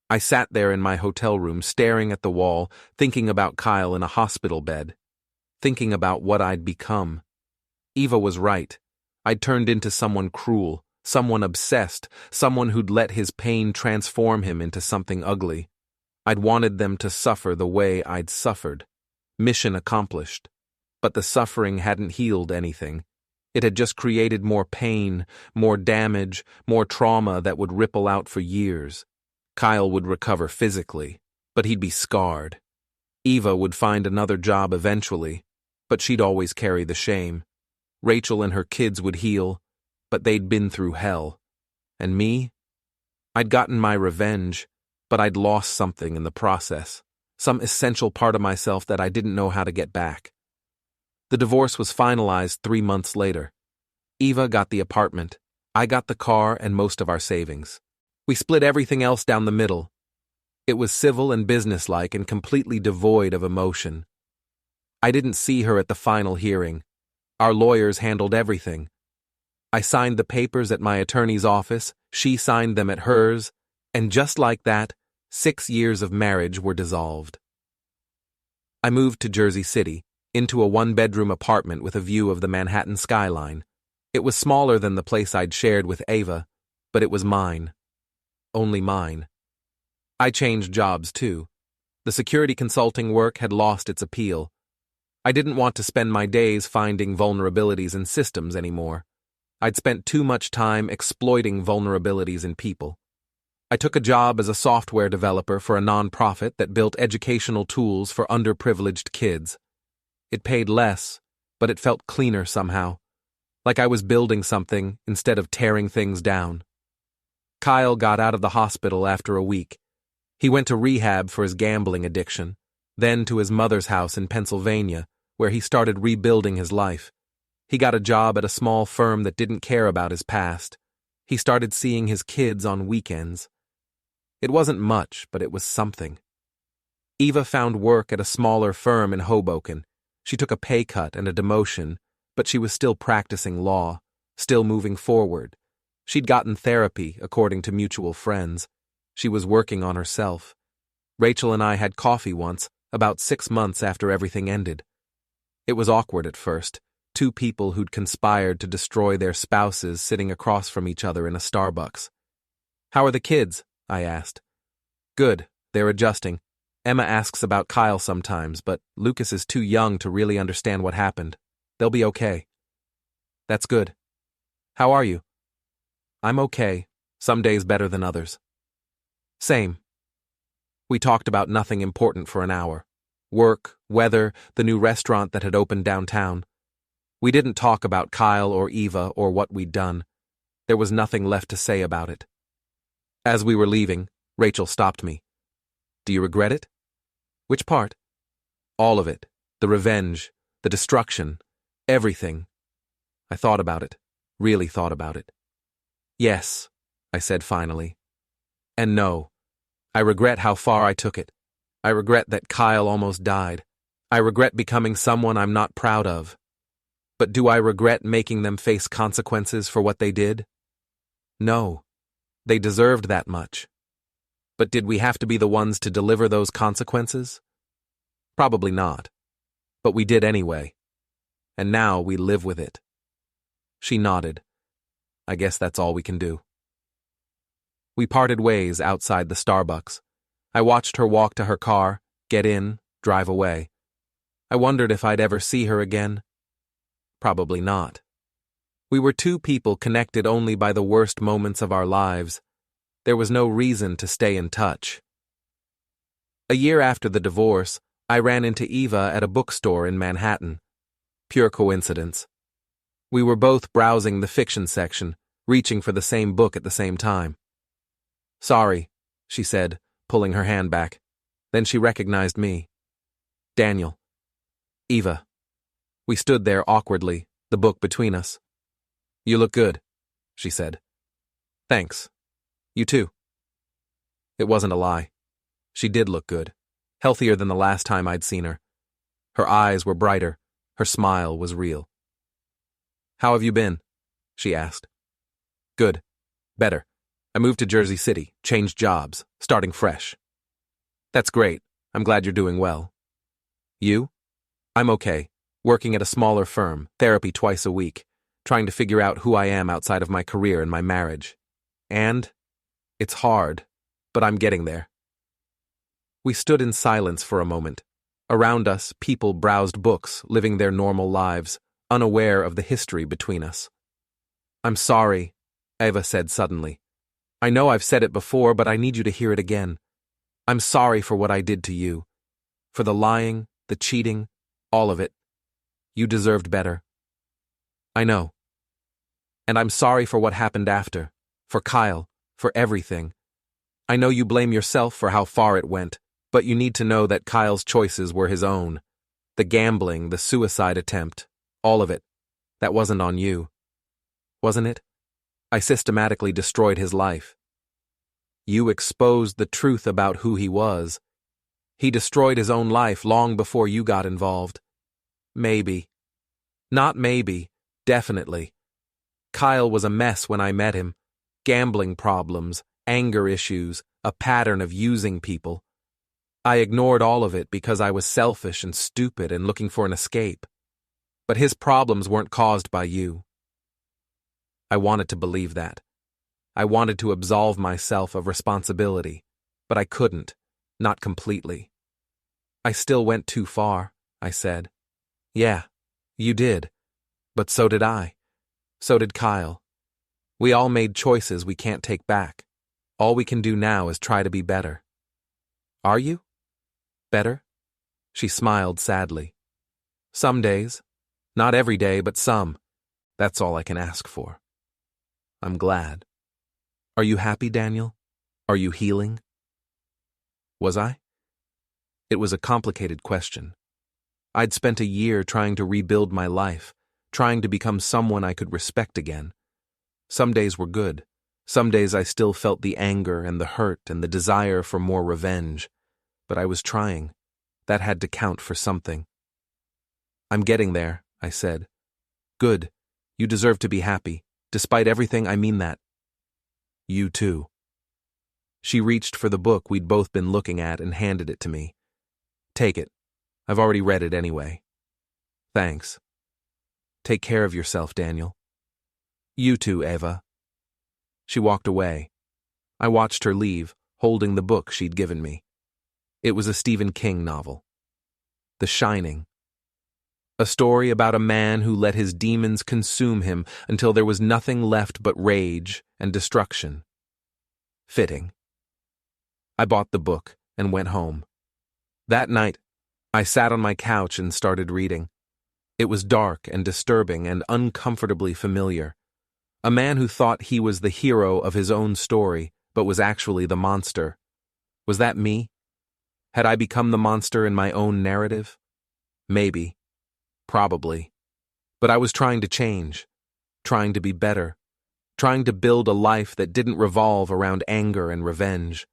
I sat there in my hotel room staring at the wall, thinking about Kyle in a hospital bed, thinking about what I'd become. Eva was right. I'd turned into someone cruel, someone obsessed, someone who'd let his pain transform him into something ugly. I'd wanted them to suffer the way I'd suffered. Mission accomplished. But the suffering hadn't healed anything. It had just created more pain, more damage, more trauma that would ripple out for years. Kyle would recover physically, but he'd be scarred. Eva would find another job eventually, but she'd always carry the shame. Rachel and her kids would heal, but they'd been through hell. And me? I'd gotten my revenge, but I'd lost something in the process, some essential part of myself that I didn't know how to get back. The divorce was finalized 3 months later. Eva got the apartment. I got the car and most of our savings. We split everything else down the middle. It was civil and businesslike and completely devoid of emotion. I didn't see her at the final hearing. Our lawyers handled everything. I signed the papers at my attorney's office, she signed them at hers, and just like that, 6 years of marriage were dissolved. I moved to Jersey City, into a one-bedroom apartment with a view of the Manhattan skyline. It was smaller than the place I'd shared with Ava, but it was mine. Only mine. I changed jobs, too. The security consulting work had lost its appeal. I didn't want to spend my days finding vulnerabilities in systems anymore. I'd spent too much time exploiting vulnerabilities in people. I took a job as a software developer for a nonprofit that built educational tools for underprivileged kids. It paid less, but it felt cleaner somehow, like I was building something instead of tearing things down. Kyle got out of the hospital after a week. He went to rehab for his gambling addiction, then to his mother's house in Pennsylvania, where he started rebuilding his life. He got a job at a small firm that didn't care about his past. He started seeing his kids on weekends. It wasn't much, but it was something. Eva found work at a smaller firm in Hoboken. She took a pay cut and a demotion, but she was still practicing law, still moving forward. She'd gotten therapy, according to mutual friends. She was working on herself. Rachel and I had coffee once, about 6 months after everything ended. It was awkward at first, 2 people who'd conspired to destroy their spouses sitting across from each other in a Starbucks. "How are the kids?" I asked. "Good, they're adjusting. Emma asks about Kyle sometimes, but Lucas is too young to really understand what happened. They'll be okay." "That's good. How are you?" "I'm okay. Some days better than others." "Same." We talked about nothing important for an hour. Work, weather, the new restaurant that had opened downtown. We didn't talk about Kyle or Eva or what we'd done. There was nothing left to say about it. As we were leaving, Rachel stopped me. "Do you regret it?" "Which part?" "All of it. The revenge, the destruction, everything." I thought about it, really thought about it. "Yes," I said finally. "And no. I regret how far I took it. I regret that Kyle almost died. I regret becoming someone I'm not proud of. But do I regret making them face consequences for what they did? No. They deserved that much. But did we have to be the ones to deliver those consequences? Probably not. But we did anyway. And now we live with it." She nodded. "I guess that's all we can do." We parted ways outside the Starbucks. I watched her walk to her car, get in, drive away. I wondered if I'd ever see her again. Probably not. We were 2 people connected only by the worst moments of our lives. There was no reason to stay in touch. A year after the divorce, I ran into Eva at a bookstore in Manhattan. Pure coincidence. We were both browsing the fiction section, reaching for the same book at the same time. "Sorry," she said, pulling her hand back. Then she recognized me. "Daniel." "Eva." We stood there awkwardly, the book between us. You look good, she said. Thanks. You too. It wasn't a lie. She did look good, healthier than the last time I'd seen her. Her eyes were brighter, her smile was real. How have you been? She asked. Good. Better. I moved to Jersey City, changed jobs, starting fresh. That's great. I'm glad you're doing well. You? I'm okay. Working at a smaller firm, therapy twice a week, trying to figure out who I am outside of my career and my marriage. And it's hard, but I'm getting there. We stood in silence for a moment. Around us, people browsed books, living their normal lives, unaware of the history between us. I'm sorry, Eva said suddenly. I know I've said it before, but I need you to hear it again. I'm sorry for what I did to you. For the lying, the cheating, all of it. You deserved better. I know. And I'm sorry for what happened after, for Kyle, for everything. I know you blame yourself for how far it went, but you need to know that Kyle's choices were his own. The gambling, the suicide attempt, all of it. That wasn't on you. Wasn't it? I systematically destroyed his life. You exposed the truth about who he was. He destroyed his own life long before you got involved. Maybe. Not maybe, definitely. Kyle was a mess when I met him. Gambling problems, anger issues, a pattern of using people. I ignored all of it because I was selfish and stupid and looking for an escape. But his problems weren't caused by you. I wanted to believe that. I wanted to absolve myself of responsibility, but I couldn't, not completely. I still went too far, I said. Yeah, you did. But so did I. So did Kyle. We all made choices we can't take back. All we can do now is try to be better. Are you? Better? She smiled sadly. Some days. Not every day, but some. That's all I can ask for. I'm glad. Are you happy, Daniel? Are you healing? Was I? It was a complicated question. I'd spent a year trying to rebuild my life, trying to become someone I could respect again. Some days were good. Some days I still felt the anger and the hurt and the desire for more revenge. But I was trying. That had to count for something. I'm getting there, I said. Good. You deserve to be happy. Despite everything, I mean that. You too. She reached for the book we'd both been looking at and handed it to me. Take it. I've already read it anyway. Thanks. Take care of yourself, Daniel. You too, Eva. She walked away. I watched her leave, holding the book she'd given me. It was a Stephen King novel. The Shining. A story about a man who let his demons consume him until there was nothing left but rage and destruction. Fitting. I bought the book and went home. That night, I sat on my couch and started reading. It was dark and disturbing and uncomfortably familiar. A man who thought he was the hero of his own story, but was actually the monster. Was that me? Had I become the monster in my own narrative? Maybe. Probably. But I was trying to change, trying to be better, trying to build a life that didn't revolve around anger and revenge.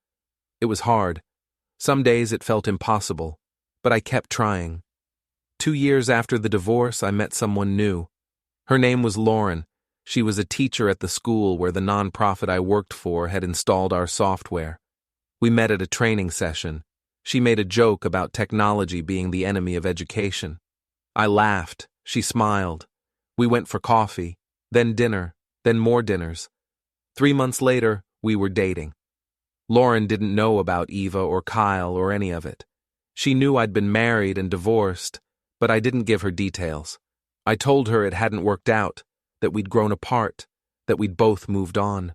It was hard. Some days it felt impossible, but I kept trying. 2 years after the divorce, I met someone new. Her name was Lauren. She was a teacher at the school where the nonprofit I worked for had installed our software. We met at a training session. She made a joke about technology being the enemy of education. I laughed. She smiled. We went for coffee, then dinner, then more dinners. 3 months later, we were dating. Lauren didn't know about Eva or Kyle or any of it. She knew I'd been married and divorced, but I didn't give her details. I told her it hadn't worked out, that we'd grown apart, that we'd both moved on.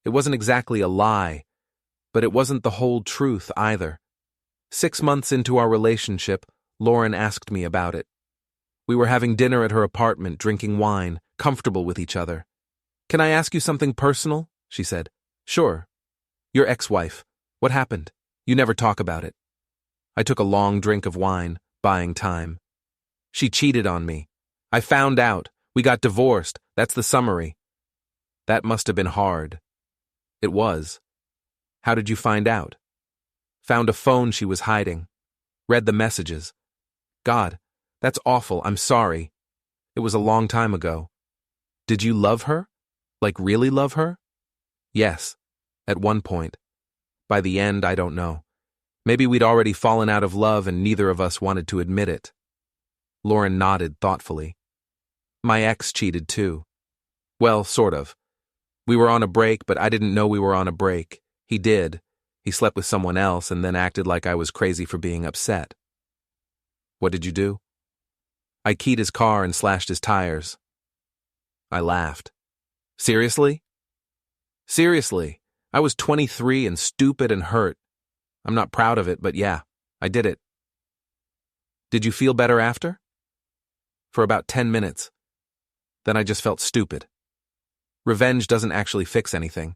It wasn't exactly a lie, but it wasn't the whole truth either. 6 months into our relationship, Lauren asked me about it. We were having dinner at her apartment, drinking wine, comfortable with each other. Can I ask you something personal? She said. Sure. Your ex-wife. What happened? You never talk about it. I took a long drink of wine, buying time. She cheated on me. I found out. We got divorced, that's the summary. That must have been hard. It was. How did you find out? Found a phone she was hiding. Read the messages. God, that's awful, I'm sorry. It was a long time ago. Did you love her? Like really love her? Yes, at one point. By the end, I don't know. Maybe we'd already fallen out of love and neither of us wanted to admit it. Lauren nodded thoughtfully. My ex cheated too. Well, sort of. We were on a break, but I didn't know we were on a break. He did. He slept with someone else and then acted like I was crazy for being upset. What did you do? I keyed his car and slashed his tires. I laughed. Seriously? Seriously. I was 23 and stupid and hurt. I'm not proud of it, but yeah, I did it. Did you feel better after? For about 10 minutes. Then I just felt stupid. Revenge doesn't actually fix anything.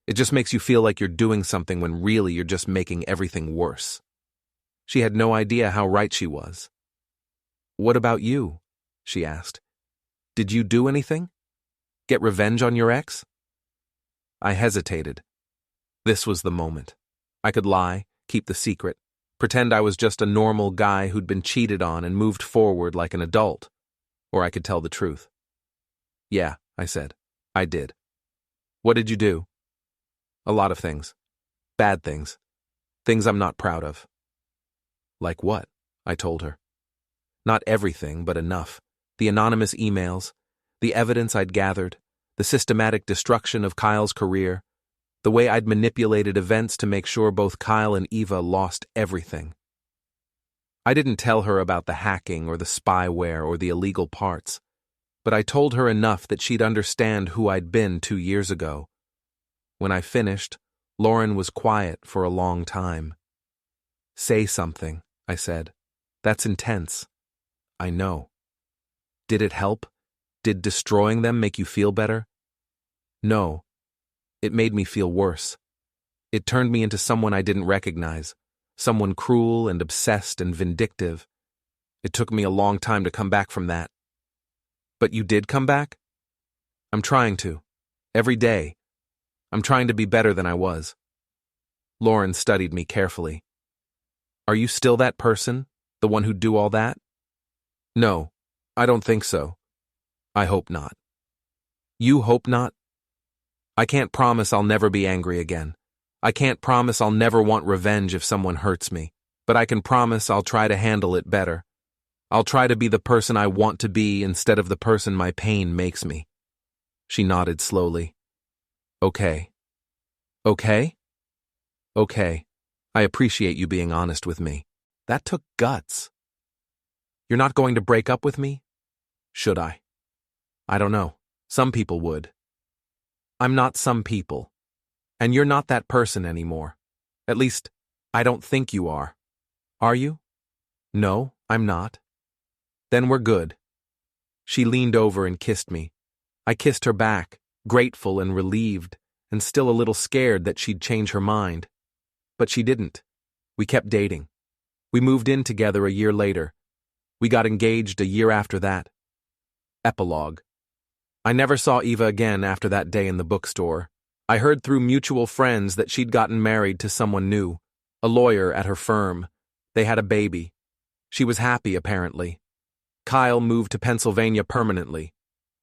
It just makes you feel like you're doing something when really you're just making everything worse. She had no idea how right she was. What about you? She asked. Did you do anything? Get revenge on your ex? I hesitated. This was the moment. I could lie, keep the secret, pretend I was just a normal guy who'd been cheated on and moved forward like an adult. Or I could tell the truth. Yeah, I said. I did. What did you do? A lot of things. Bad things. Things I'm not proud of. Like what? I told her. Not everything, but enough. The anonymous emails, the evidence I'd gathered, the systematic destruction of Kyle's career, the way I'd manipulated events to make sure both Kyle and Eva lost everything. I didn't tell her about the hacking or the spyware or the illegal parts, but I told her enough that she'd understand who I'd been 2 years ago. When I finished, Lauren was quiet for a long time. Say something, I said. That's intense. I know. Did it help? Did destroying them make you feel better? No. It made me feel worse. It turned me into someone I didn't recognize, someone cruel and obsessed and vindictive. It took me a long time to come back from that. But you did come back? I'm trying to. Every day. I'm trying to be better than I was. Lauren studied me carefully. Are you still that person? The one who'd do all that? No, I don't think so. I hope not. You hope not? I can't promise I'll never be angry again. I can't promise I'll never want revenge if someone hurts me, but I can promise I'll try to handle it better. I'll try to be the person I want to be instead of the person my pain makes me. She nodded slowly. Okay. Okay? Okay. I appreciate you being honest with me. That took guts. You're not going to break up with me? Should I? I don't know. Some people would. I'm not some people. And you're not that person anymore. At least, I don't think you are. Are you? No, I'm not. Then we're good. She leaned over and kissed me. I kissed her back, grateful and relieved, and still a little scared that she'd change her mind. But she didn't. We kept dating. We moved in together a year later. We got engaged a year after that. Epilogue. I never saw Eva again after that day in the bookstore. I heard through mutual friends that she'd gotten married to someone new, a lawyer at her firm. They had a baby. She was happy, apparently. Kyle moved to Pennsylvania permanently.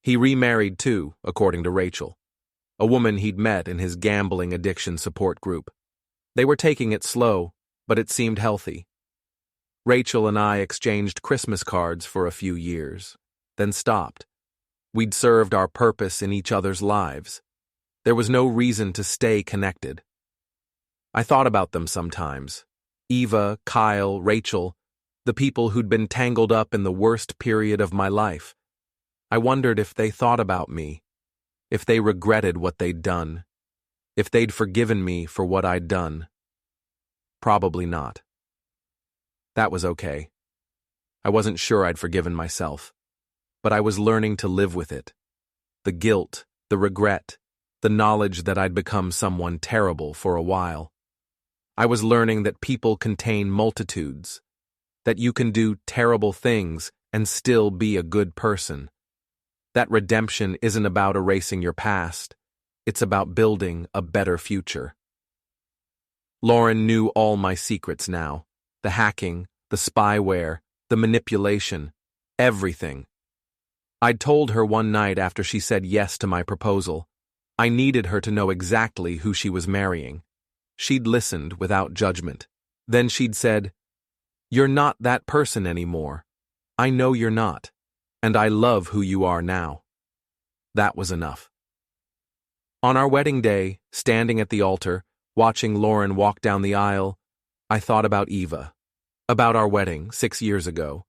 He remarried too, according to Rachel, a woman he'd met in his gambling addiction support group. They were taking it slow, but it seemed healthy. Rachel and I exchanged Christmas cards for a few years, then stopped. We'd served our purpose in each other's lives. There was no reason to stay connected. I thought about them sometimes. Eva, Kyle, Rachel, the people who'd been tangled up in the worst period of my life. I wondered if they thought about me, if they regretted what they'd done, if they'd forgiven me for what I'd done. Probably not. That was okay. I wasn't sure I'd forgiven myself, but I was learning to live with it. The guilt, the regret, the knowledge that I'd become someone terrible for a while. I was learning that people contain multitudes, that you can do terrible things and still be a good person. That redemption isn't about erasing your past. It's about building a better future. Lauren knew all my secrets now. The hacking, the spyware, the manipulation, everything. I'd told her one night after she said yes to my proposal. I needed her to know exactly who she was marrying. She'd listened without judgment. Then she'd said, "You're not that person anymore. I know you're not, and I love who you are now." That was enough. On our wedding day, standing at the altar, watching Lauren walk down the aisle, I thought about Eva, about our wedding 6 years ago,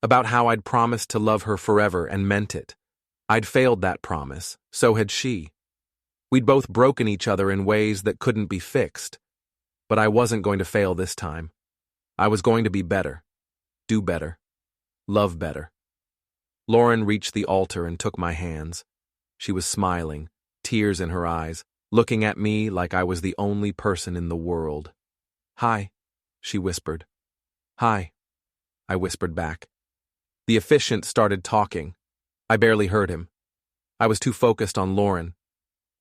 about how I'd promised to love her forever and meant it. I'd failed that promise, so had she. We'd both broken each other in ways that couldn't be fixed, but I wasn't going to fail this time. I was going to be better, do better, love better. Lauren reached the altar and took my hands. She was smiling, tears in her eyes, looking at me like I was the only person in the world. "Hi," she whispered. "Hi," I whispered back. The officiant started talking. I barely heard him. I was too focused on Lauren,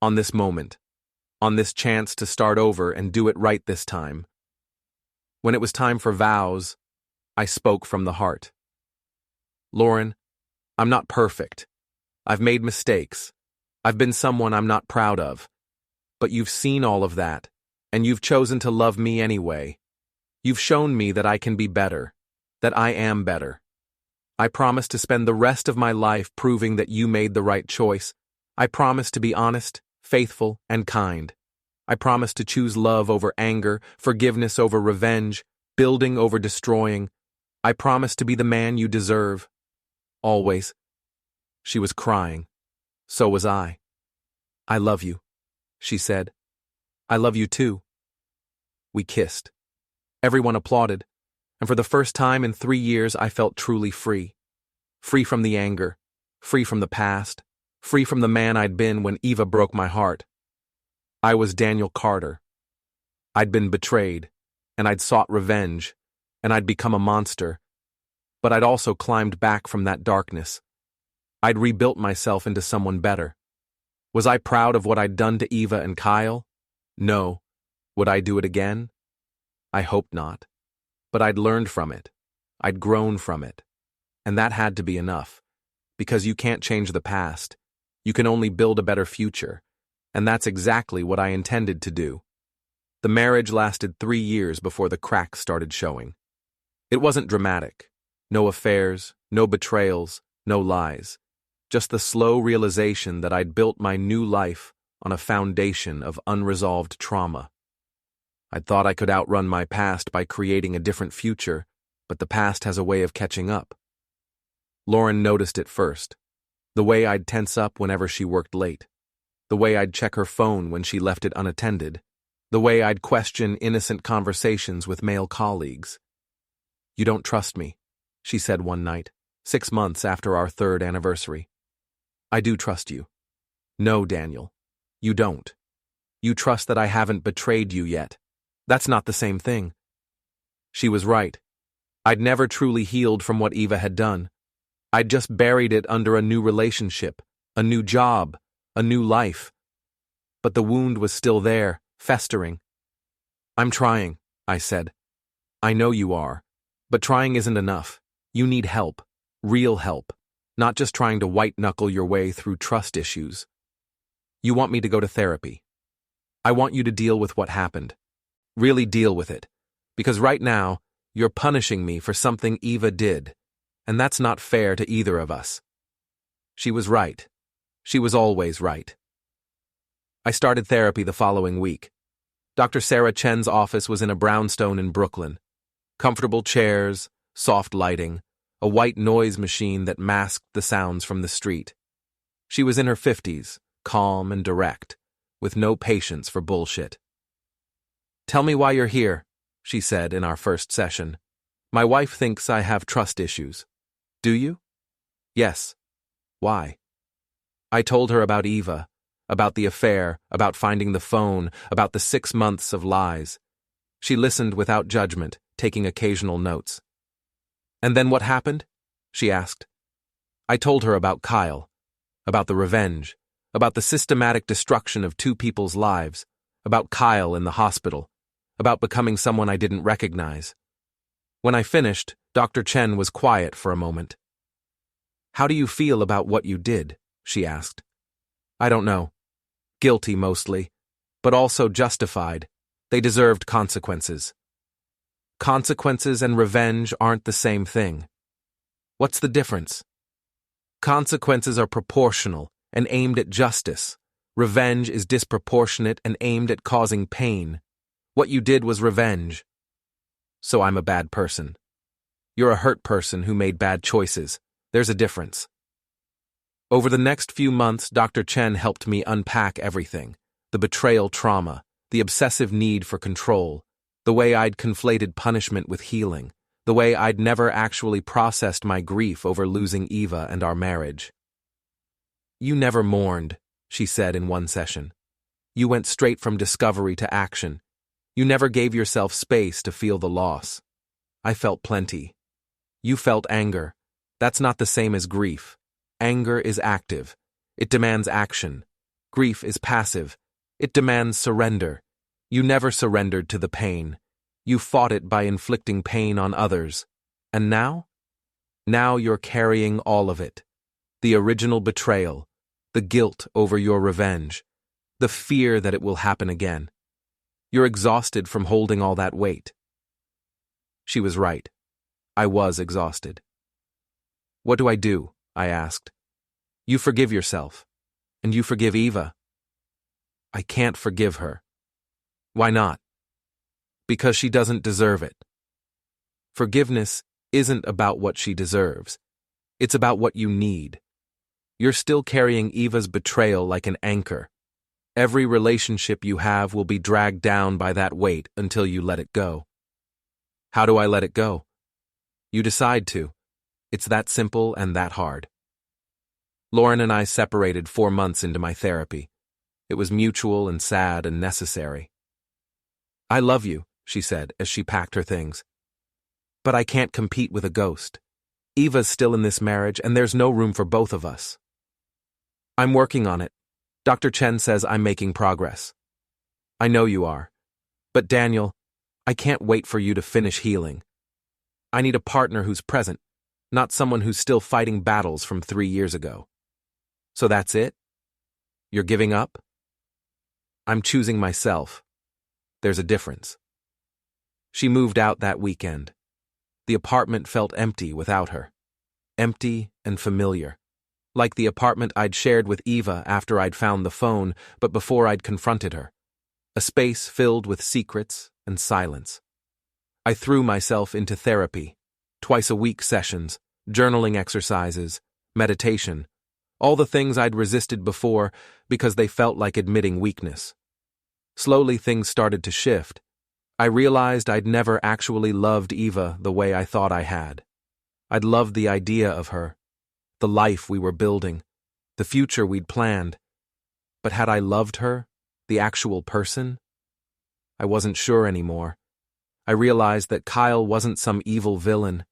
on this moment, on this chance to start over and do it right this time. When it was time for vows, I spoke from the heart. "Lauren, I'm not perfect. I've made mistakes. I've been someone I'm not proud of. But you've seen all of that, and you've chosen to love me anyway. You've shown me that I can be better, that I am better. I promise to spend the rest of my life proving that you made the right choice. I promise to be honest, faithful, and kind. I promise to choose love over anger, forgiveness over revenge, building over destroying. I promise to be the man you deserve. Always." She was crying. So was I. "I love you," she said. "I love you too." We kissed. Everyone applauded, and for the first time in 3 years I felt truly free. Free from the anger, free from the past, free from the man I'd been when Eva broke my heart. I was Daniel Carter. I'd been betrayed, and I'd sought revenge, and I'd become a monster. But I'd also climbed back from that darkness. I'd rebuilt myself into someone better. Was I proud of what I'd done to Eva and Kyle? No. Would I do it again? I hoped not. But I'd learned from it. I'd grown from it. And that had to be enough. Because you can't change the past. You can only build a better future. And that's exactly what I intended to do. The marriage lasted 3 years before the cracks started showing. It wasn't dramatic. No affairs, no betrayals, no lies. Just the slow realization that I'd built my new life on a foundation of unresolved trauma. I'd thought I could outrun my past by creating a different future, but the past has a way of catching up. Lauren noticed it first. The way I'd tense up whenever she worked late. The way I'd check her phone when she left it unattended. The way I'd question innocent conversations with male colleagues. "You don't trust me," she said one night, 6 months after our 3rd anniversary. "I do trust you." "No, Daniel, you don't. You trust that I haven't betrayed you yet. That's not the same thing." She was right. I'd never truly healed from what Eva had done. I'd just buried it under a new relationship, a new job, a new life. But the wound was still there, festering. "I'm trying," I said. "I know you are, but trying isn't enough. You need help, real help, not just trying to white-knuckle your way through trust issues. You want me to go to therapy. I want you to deal with what happened. Really deal with it. Because right now, you're punishing me for something Eva did, and that's not fair to either of us." She was right. She was always right. I started therapy the following week. Dr. Sarah Chen's office was in a brownstone in Brooklyn. Comfortable chairs, soft lighting, a white noise machine that masked the sounds from the street. She was in her 50s, calm and direct, with no patience for bullshit. "Tell me why you're here," she said in our first session. "My wife thinks I have trust issues." "Do you?" "Yes." "Why?" I told her about Eva, about the affair, about finding the phone, about the 6 months of lies. She listened without judgment, taking occasional notes. "And then what happened?" she asked. I told her about Kyle. about the revenge, about the systematic destruction of two people's lives, about Kyle in the hospital, about becoming someone I didn't recognize. When I finished, Dr. Chen was quiet for a moment. "How do you feel about what you did?" she asked. "I don't know. Guilty mostly, but also justified. They deserved consequences." Consequences and revenge aren't the same thing. What's the difference? Consequences are proportional and aimed at justice. Revenge is disproportionate and aimed at causing pain. What you did was revenge. So I'm a bad person. You're a hurt person who made bad choices. There's a difference. Over the next few months, Dr. Chen helped me unpack everything: the betrayal trauma, the obsessive need for control, the way I'd conflated punishment with healing, the way I'd never actually processed my grief over losing Eva and our marriage. "You never mourned," she said in one session. "You went straight from discovery to action. You never gave yourself space to feel the loss. I felt plenty. You felt anger. That's not the same as grief. Anger is active. It demands action. Grief is passive. It demands surrender. You never surrendered to the pain. You fought it by inflicting pain on others. And now? Now you're carrying all of it. The original betrayal, the guilt over your revenge, the fear that it will happen again. You're exhausted from holding all that weight." She was right. I was exhausted. "What do I do?" I asked. "You forgive yourself. And you forgive Eva." "I can't forgive her." "Why not?" "Because she doesn't deserve it." Forgiveness isn't about what she deserves. It's about what you need. You're still carrying Eva's betrayal like an anchor. Every relationship you have will be dragged down by that weight until you let it go. How do I let it go? You decide to. It's that simple and that hard. Lauren and I separated 4 months into my therapy. It was mutual and sad and necessary. "I love you," she said as she packed her things. "But I can't compete with a ghost. Eva's still in this marriage and there's no room for both of us." "I'm working on it. Dr. Chen says I'm making progress." "I know you are. But Daniel, I can't wait for you to finish healing. I need a partner who's present, not someone who's still fighting battles from 3 years ago." "So that's it? You're giving up?" "I'm choosing myself. There's a difference." She moved out that weekend. The apartment felt empty without her. Empty and familiar. Like the apartment I'd shared with Eva after I'd found the phone, but before I'd confronted her. A space filled with secrets and silence. I threw myself into therapy. Twice-a-week sessions, journaling exercises, meditation. All the things I'd resisted before because they felt like admitting weakness. Slowly things started to shift. I realized I'd never actually loved Eva the way I thought I had. I'd loved the idea of her, the life we were building, the future we'd planned. But had I loved her, the actual person? I wasn't sure anymore. I realized that Kyle wasn't some evil villain.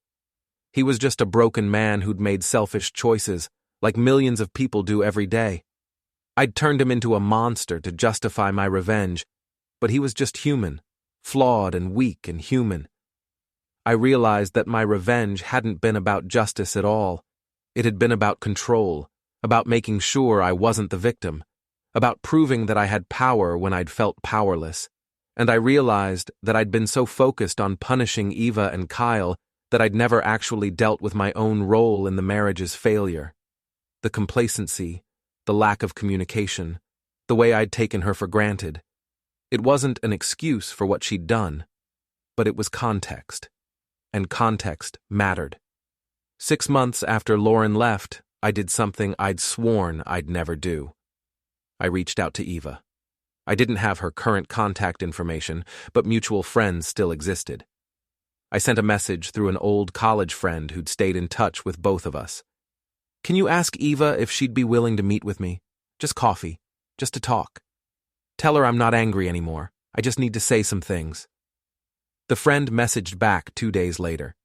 He was just a broken man who'd made selfish choices, like millions of people do every day. I'd turned him into a monster to justify my revenge, but he was just human, flawed and weak and human. I realized that my revenge hadn't been about justice at all. It had been about control, about making sure I wasn't the victim, about proving that I had power when I'd felt powerless. And I realized that I'd been so focused on punishing Eva and Kyle that I'd never actually dealt with my own role in the marriage's failure. The complacency, the lack of communication, the way I'd taken her for granted. It wasn't an excuse for what she'd done, but it was context. And context mattered. 6 months after Lauren left, I did something I'd sworn I'd never do. I reached out to Eva. I didn't have her current contact information, but mutual friends still existed. I sent a message through an old college friend who'd stayed in touch with both of us. "Can you ask Eva if she'd be willing to meet with me? Just coffee, just to talk. Tell her I'm not angry anymore. I just need to say some things." The friend messaged back 2 days later.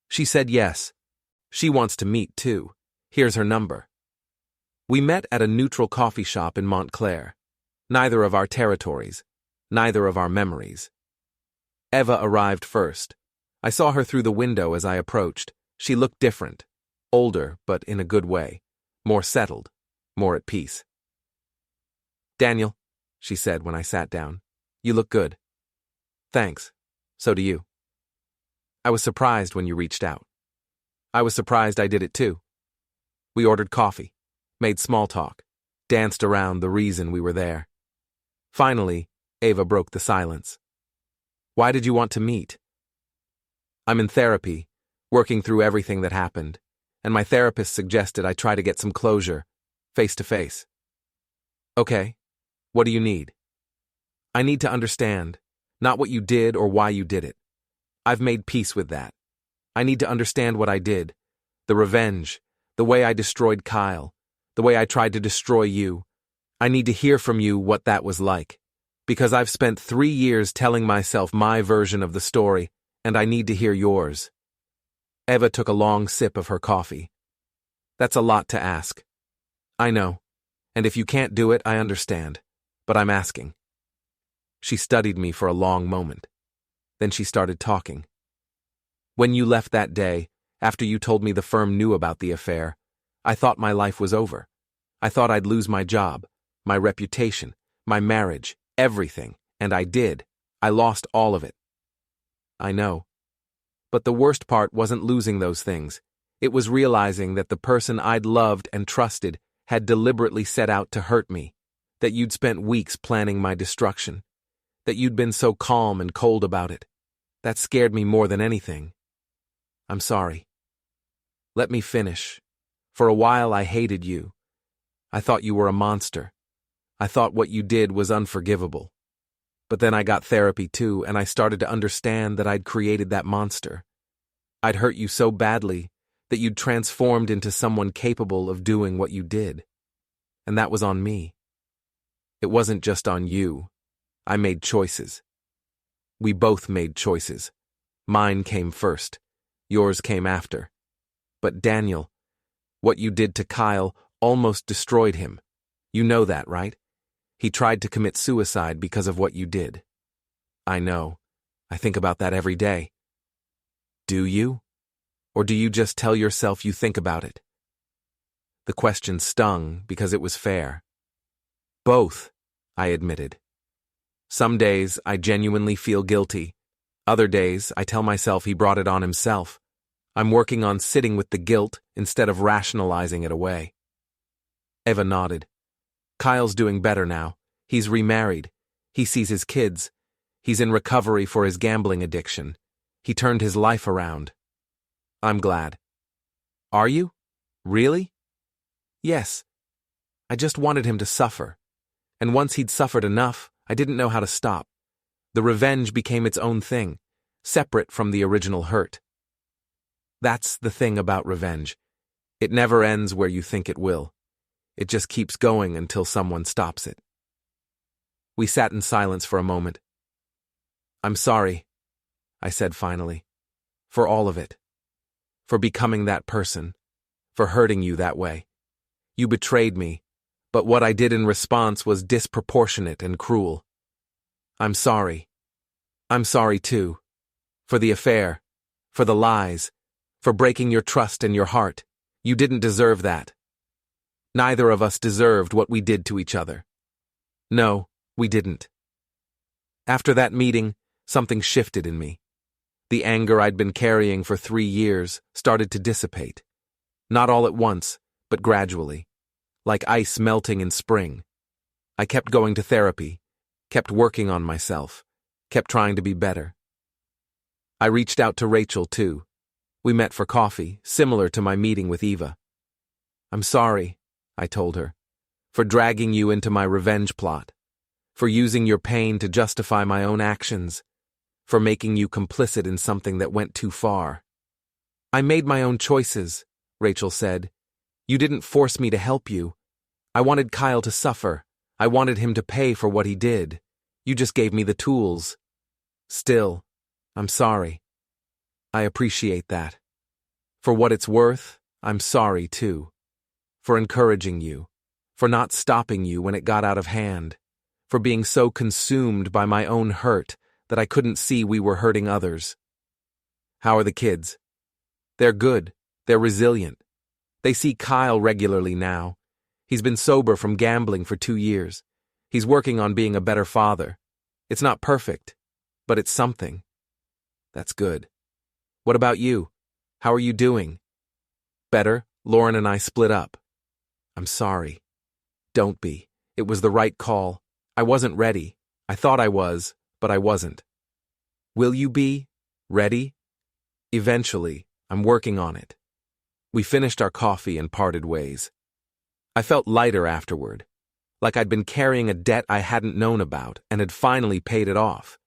She said yes. She wants to meet too. Here's her number. We met at a neutral coffee shop in Montclair. Neither of our territories, neither of our memories. Eva arrived first. I saw her through the window as I approached. She looked different. Older, but in a good way. More settled. More at peace. "Daniel," she said when I sat down, "you look good." "Thanks. So do you." "I was surprised when you reached out." "I was surprised I did it too." We ordered coffee, made small talk, danced around the reason we were there. Finally, Eva broke the silence. "Why did you want to meet?" "I'm in therapy, working through everything that happened, and my therapist suggested I try to get some closure, face to face." "Okay. What do you need?" "I need to understand, not what you did or why you did it. I've made peace with that. I need to understand what I did, the revenge, the way I destroyed Kyle, the way I tried to destroy you. I need to hear from you what that was like, because I've spent 3 years telling myself my version of the story, and I need to hear yours." Eva took a long sip of her coffee. "That's a lot to ask." "I know, and if you can't do it, I understand, but I'm asking." She studied me for a long moment. Then she started talking. "When you left that day, after you told me the firm knew about the affair, I thought my life was over. I thought I'd lose my job, my reputation, my marriage, everything, and I did. I lost all of it." "I know. But the worst part wasn't losing those things. It was realizing that the person I'd loved and trusted had deliberately set out to hurt me, that you'd spent weeks planning my destruction, that you'd been so calm and cold about it. That scared me more than anything. I'm sorry. Let me finish. For a while I hated you. I thought you were a monster. I thought what you did was unforgivable. But then I got therapy too, and I started to understand that I'd created that monster. I'd hurt you so badly that you'd transformed into someone capable of doing what you did. And that was on me. It wasn't just on you. I made choices. We both made choices. Mine came first. Yours came after. But Daniel, what you did to Kyle almost destroyed him. You know that, right? He tried to commit suicide because of what you did." "I know. I think about that every day." "Do you? Or do you just tell yourself you think about it?" The question stung because it was fair. "Both," I admitted. Some days I genuinely feel guilty. Other days I tell myself he brought it on himself. I'm working on sitting with the guilt instead of rationalizing it away. Eva nodded. "Kyle's doing better now. He's remarried. He sees his kids. He's in recovery for his gambling addiction. He turned his life around." "I'm glad." "Are you? Really?" "Yes. I just wanted him to suffer. And once he'd suffered enough, I didn't know how to stop. The revenge became its own thing, separate from the original hurt. That's the thing about revenge. It never ends where you think it will. It just keeps going until someone stops it." We sat in silence for a moment. "I'm sorry," I said finally, "for all of it. For becoming that person. For hurting you that way. You betrayed me, but what I did in response was disproportionate and cruel. I'm sorry. I'm sorry too. For the affair. For the lies. For breaking your trust and your heart. You didn't deserve that. Neither of us deserved what we did to each other. No, we didn't." After that meeting, something shifted in me. The anger I'd been carrying for 3 years started to dissipate. Not all at once, but gradually. Like ice melting in spring. I kept going to therapy, kept working on myself, kept trying to be better. I reached out to Rachel too. We met for coffee, similar to my meeting with Eva. "I'm sorry," I told her, "for dragging you into my revenge plot, for using your pain to justify my own actions, for making you complicit in something that went too far." "I made my own choices," Rachel said. "You didn't force me to help you. I wanted Kyle to suffer. I wanted him to pay for what he did. You just gave me the tools. Still, I'm sorry. I appreciate that. For what it's worth, I'm sorry too. For encouraging you, for not stopping you when it got out of hand, for being so consumed by my own hurt that I couldn't see we were hurting others. How are the kids? They're good. They're resilient. They see Kyle regularly now. He's been sober from gambling for 2 years. He's working on being a better father. It's not perfect, but it's something. That's good. What about you? How are you doing? Better. Lauren and I split up. I'm sorry. Don't be. It was the right call. I wasn't ready. I thought I was, but I wasn't. Will you be? Ready? Eventually. I'm working on it. We finished our coffee and parted ways. I felt lighter afterward, like I'd been carrying a debt I hadn't known about and had finally paid it off.